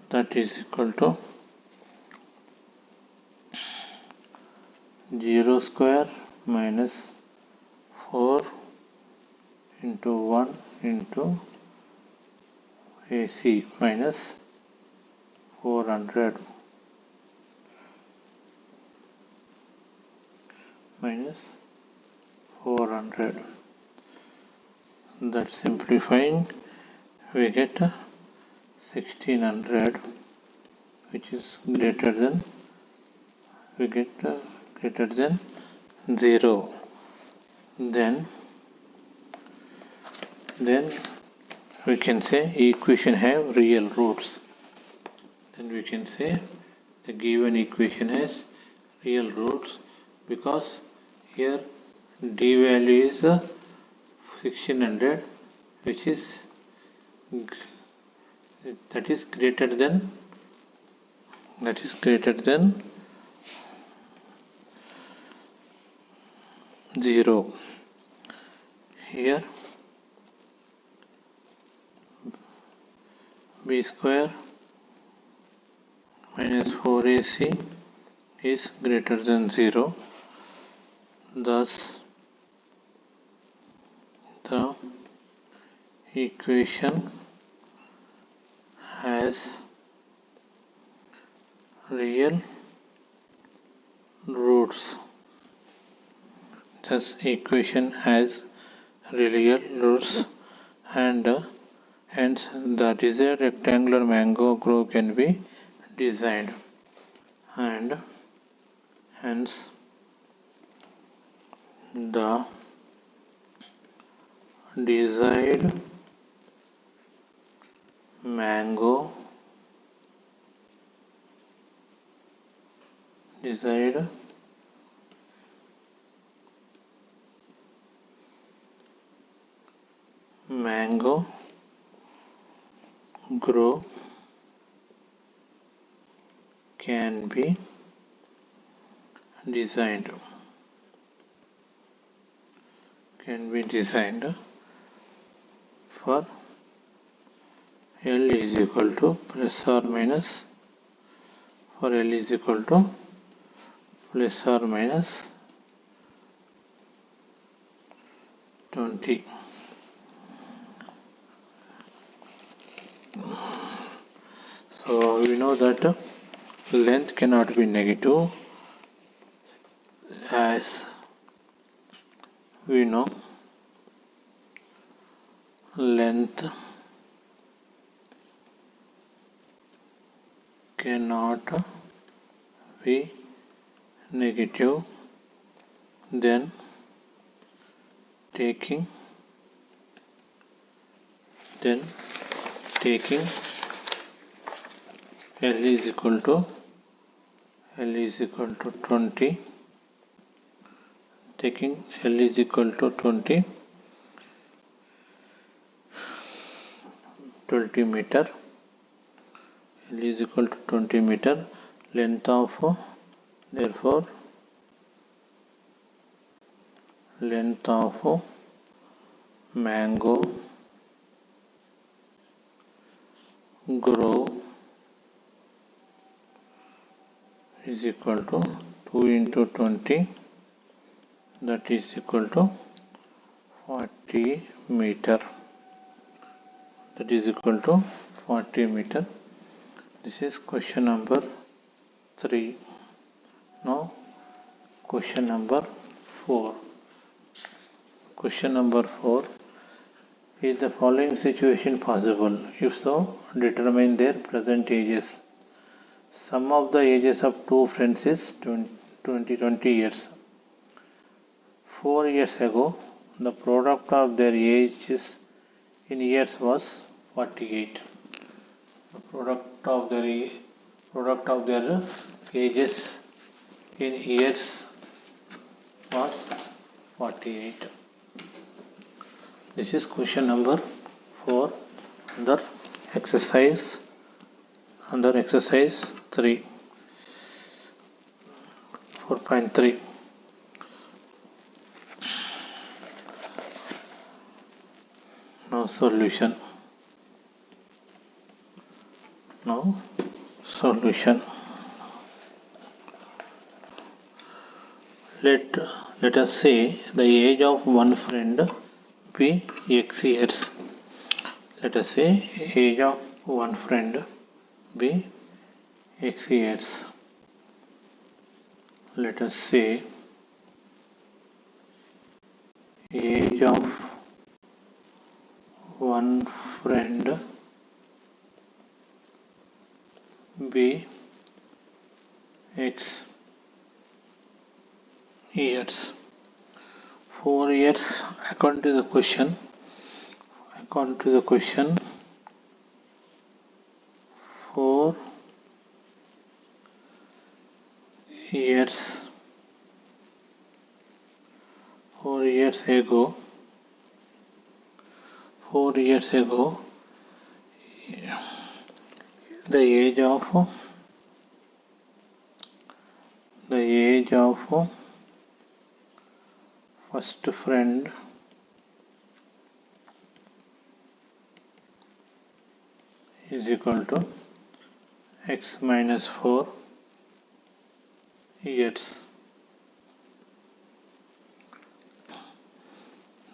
that is equal to 0 square minus 4 into 1 into ac minus 400 minus 400. That simplifying we get 1600, which is greater than 0. Then we can say equation have real roots. Then we can say the given equation has real roots because here d value is 1600, which is greater than 0. Here b square minus 4ac is greater than 0. Thus the equation has real roots. Thus equation has real roots, and hence the desired rectangular mango grove can be designed, and hence the desired mango grove can be designed for L is equal to plus or minus 20. So we know that length cannot be negative, as we know length cannot be negative. Then taking L is equal to 20, taking L is equal to 20 meter. L is equal to 20 meter. Length of therefore length of mango grove is equal to 2 into 20, that is equal to 40 meter. That is equal to 40 meter. This is question number 3. Now question number 4. Question number 4. Is the following situation possible? If so, determine their present ages. Sum of the ages of two friends is 20 years. 4 years ago, the product of their ages in years was 48. The product of their ages in years was 48. This is question number 4 under exercise 3, 4.3. Now solution. Let us say the age of one friend be x years. Let us say age of one friend be x years. Let us say age of one friend be x years. 4 years, according to the question, According to the question, 4 years ago, 4 years ago, the age of first friend is equal to x minus 4 years.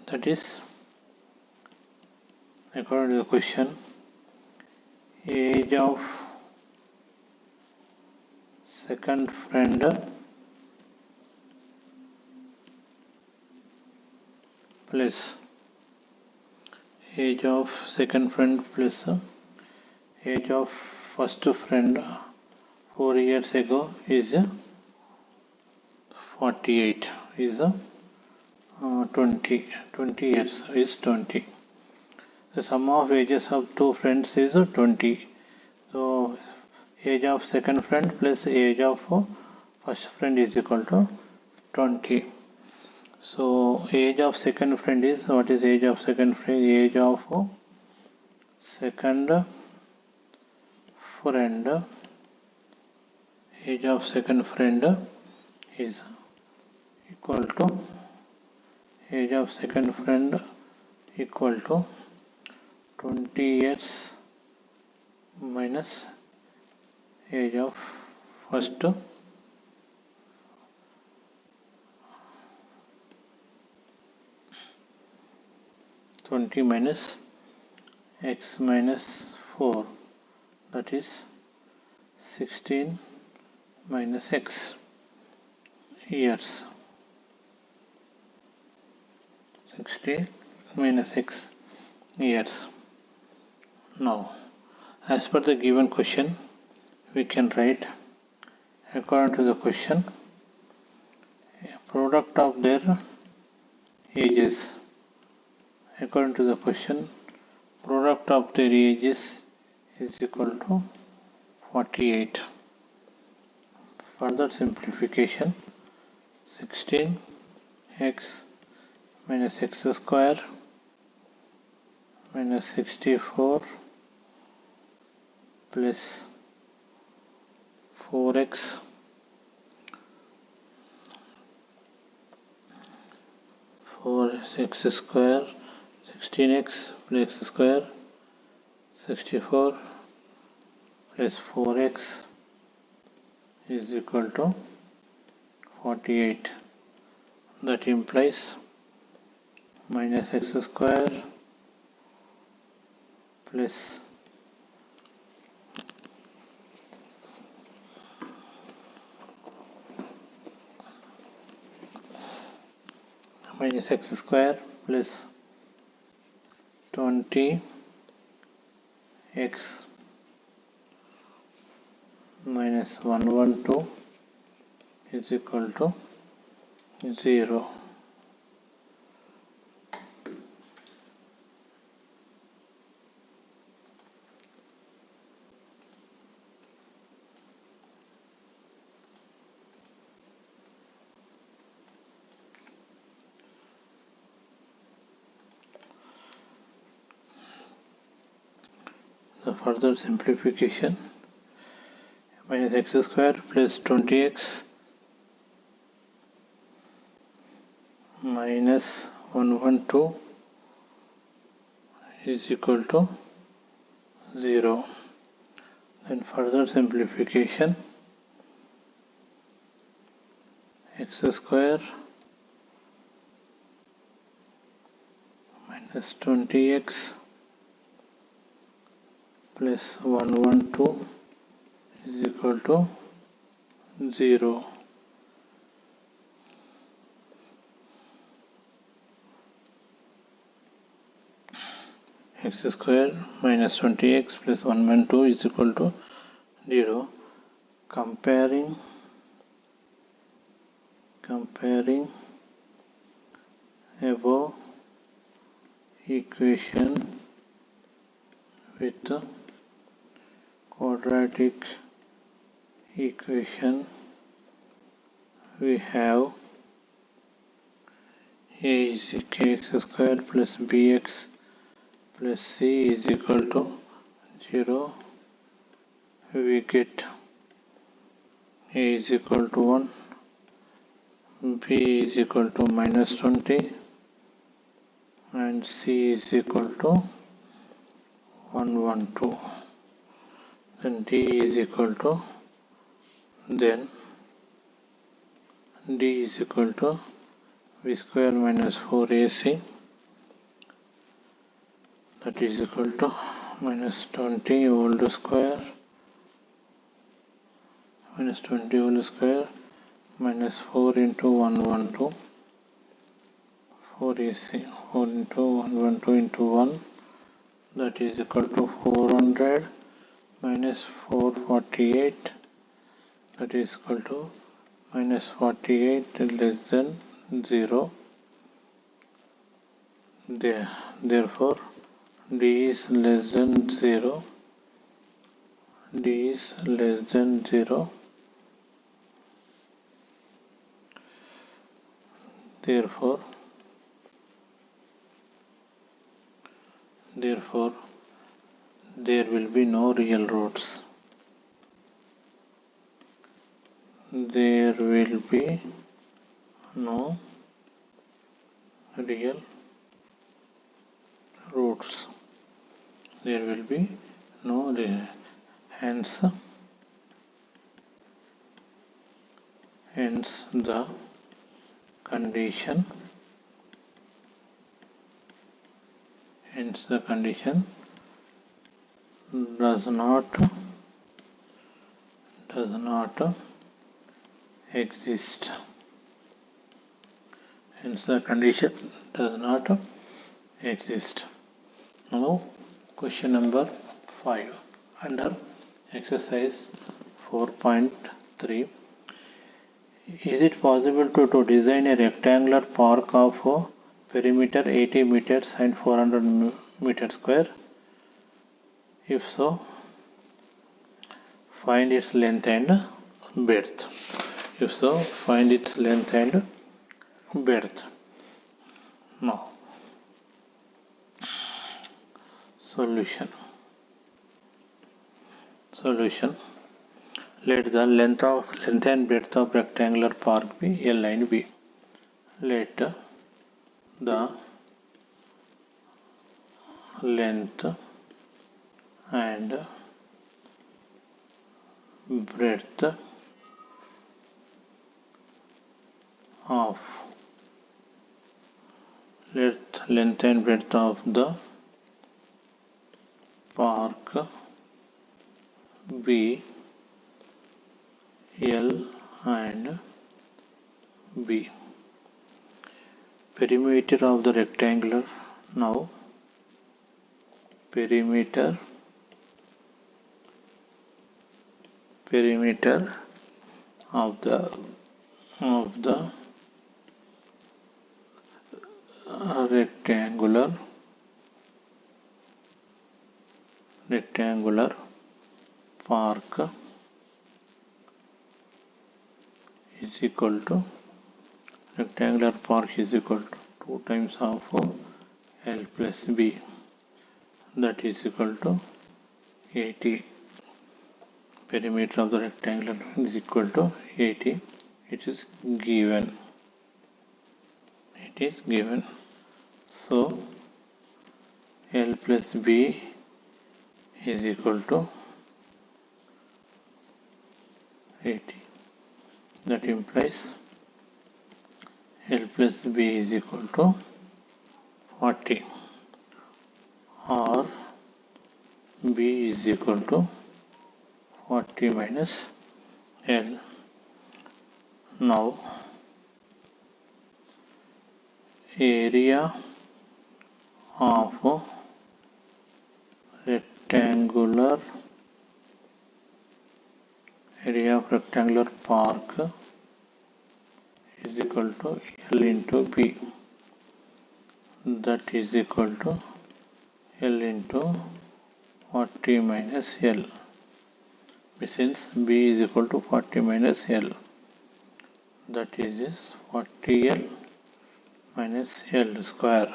That is, according to the question, age of second friend plus age of second friend plus age of first friend 4 years ago is 48, is 20 years is 20. The sum of ages of two friends is 20. So age of second friend plus age of first friend is equal to 20. So age of second friend is, what is age of second friend? Age of second friend, age of second friend is equal to age of second friend equal to 20 years minus age of first 20 minus x minus 4, that is 16 minus x years. 16 minus x years. Now, as per the given question, we can write, according to the question, product of their ages. According to the question, product of their ages is equal to 48. Further simplification, 16x minus x square minus 64 plus 4x x square, 16x plus x square, 64 plus 4x is equal to 48. That implies minus x square plus x square plus 20x minus 112 is equal to 0. The further simplification, minus x square plus 20x minus 112 is equal to 0. Then further simplification, x square minus 20x plus 112 is equal to 0. X square minus 20x plus 112 is equal to 0. Comparing above equation with quadratic equation we have a is kx square plus bx plus c is equal to 0. We get a is equal to 1, b is equal to minus 20 and c is equal to 112. Then d is equal to v square minus 4ac, that is equal to minus 20 whole square minus 4 into 112, 4ac, 4 into 112 into 1, that is equal to 400 minus 448, that is equal to minus 48 less than 0. Therefore d is less than 0. d is less than 0. Therefore there will be no real roots. There will be no real roots. There will be no real. Hence the condition does not exist. Hence the condition does not exist. Now question number 5 under exercise 4.3. Is it possible to design a rectangular park of perimeter 80 meters and 400 meters square? If so, find its length and breadth. If so, find its length and breadth. Now, solution. Let the length and breadth of rectangular park be L and B. Let the length and breadth of the park be L and B. Perimeter of the rectangular. Now perimeter of the rectangular park is equal to 2 times of L plus B, that is equal to 80. Perimeter of the rectangular is equal to 80. It is given. So L plus B is equal to 80. That implies L plus B is equal to 40, or B is equal to 40 minus L. Now area of rectangular park is equal to L into B, that is equal to L into 40 minus L. Since B is equal to 40 minus L, that is 40L minus L square.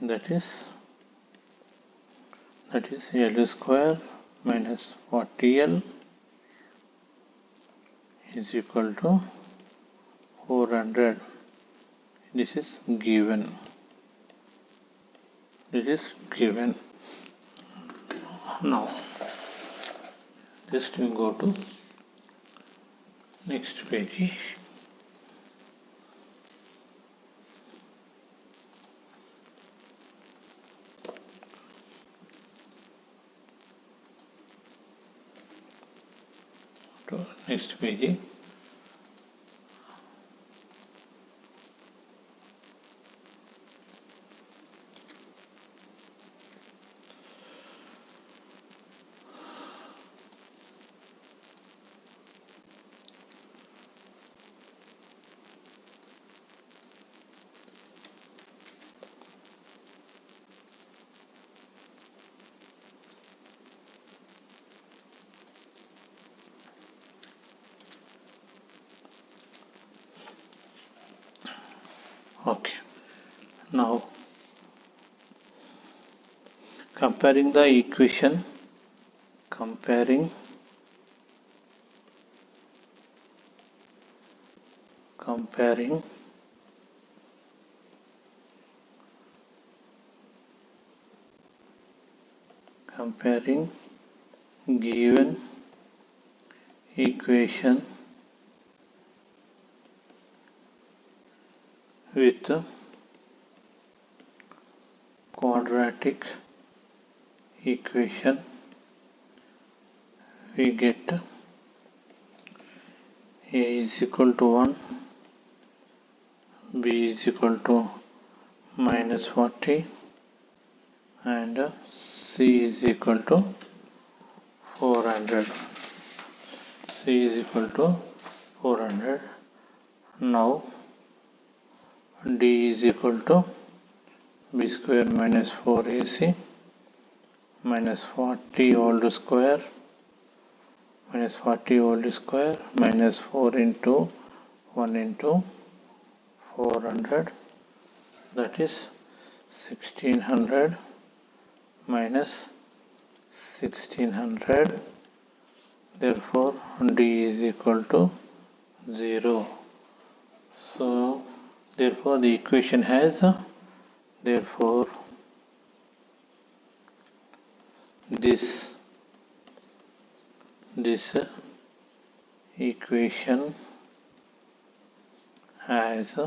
That is L square minus 40L is equal to 400. This is given. Now just we go to next page. Next page. Okay, now comparing the equation, comparing given equation with quadratic equation, we get A is equal to 1, B is equal to minus 40 and C is equal to 400. C is equal to 400. Now D is equal to B square minus 4AC minus 40 whole square minus 4 into 1 into 400, that is 1600 minus 1600. Therefore D is equal to 0. So therefore the equation has therefore this equation has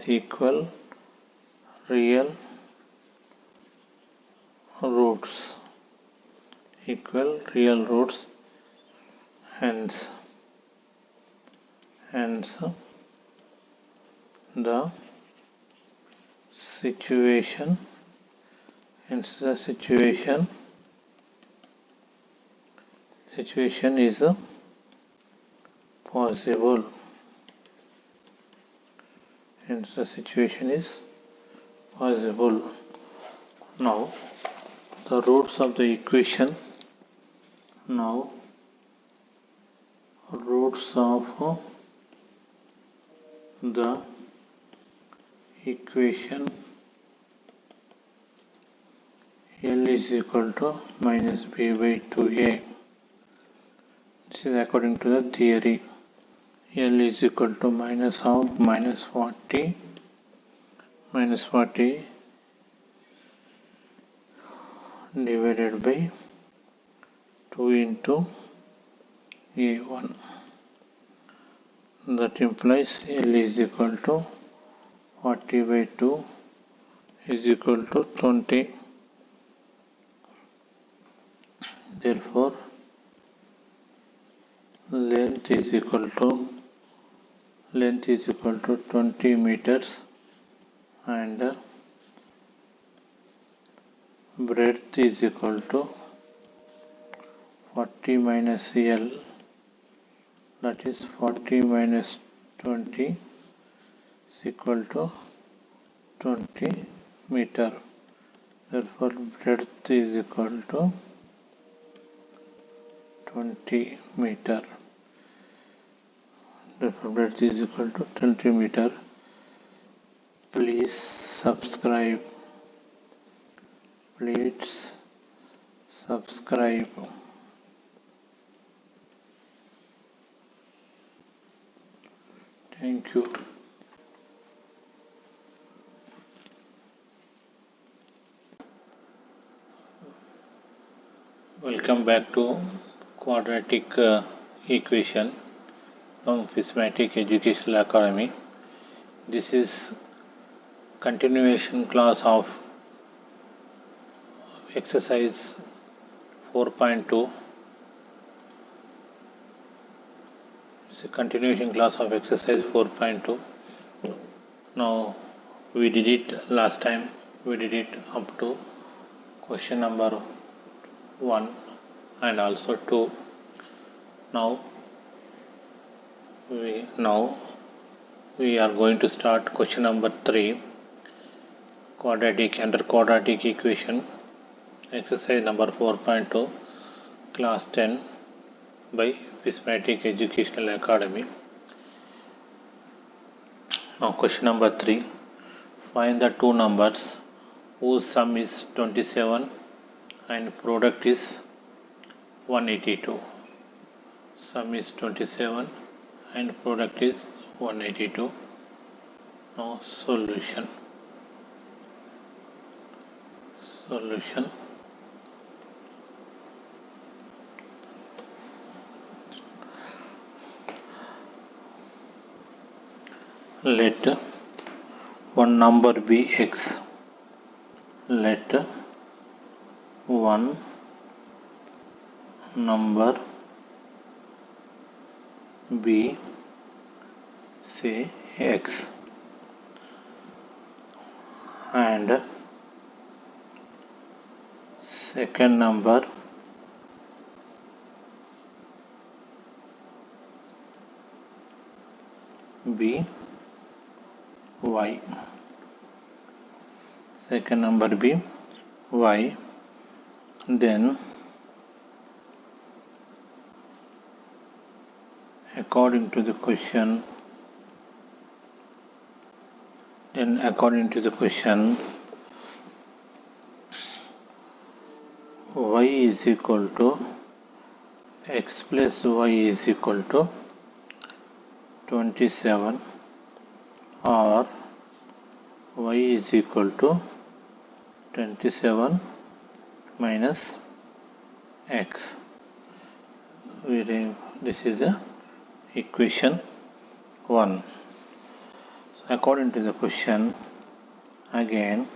equal real roots, hence the situation is possible. Hence the situation is possible. Now the roots of the equation. Now roots of the equation L is equal to minus B by 2A. This is according to the theory. L is equal to minus 40 divided by 2 into A1. That implies L is equal to 40 by 2 is equal to 20. Therefore length is equal to 20 meters and breadth is equal to 40 minus L, that is 40 minus 20, equal to 20 meter. Therefore breadth is equal to 20 meter. Therefore breadth is equal to 20 meter. Please subscribe. Please subscribe. Thank you. Welcome back to quadratic equation from Systematic Educational Academy. This is continuation class of exercise 4.2. It's a continuation class of exercise 4.2. Now we did it last time. We did it up to question number 1 and also 2. Now we are going to start question number 3, under quadratic equation, exercise number 4.2, class 10 by Systematic Educational Academy. Now question number 3, find the two numbers whose sum is 27 and product is 182. Sum is 27 and product is 182. Now solution. Let one number be x. Let one number be, say, x, and second number be y. Second number be y. Then according to the question, y is equal to x plus y is equal to 27, or y is equal to 27 minus x. This is a equation 1. So according to the question, again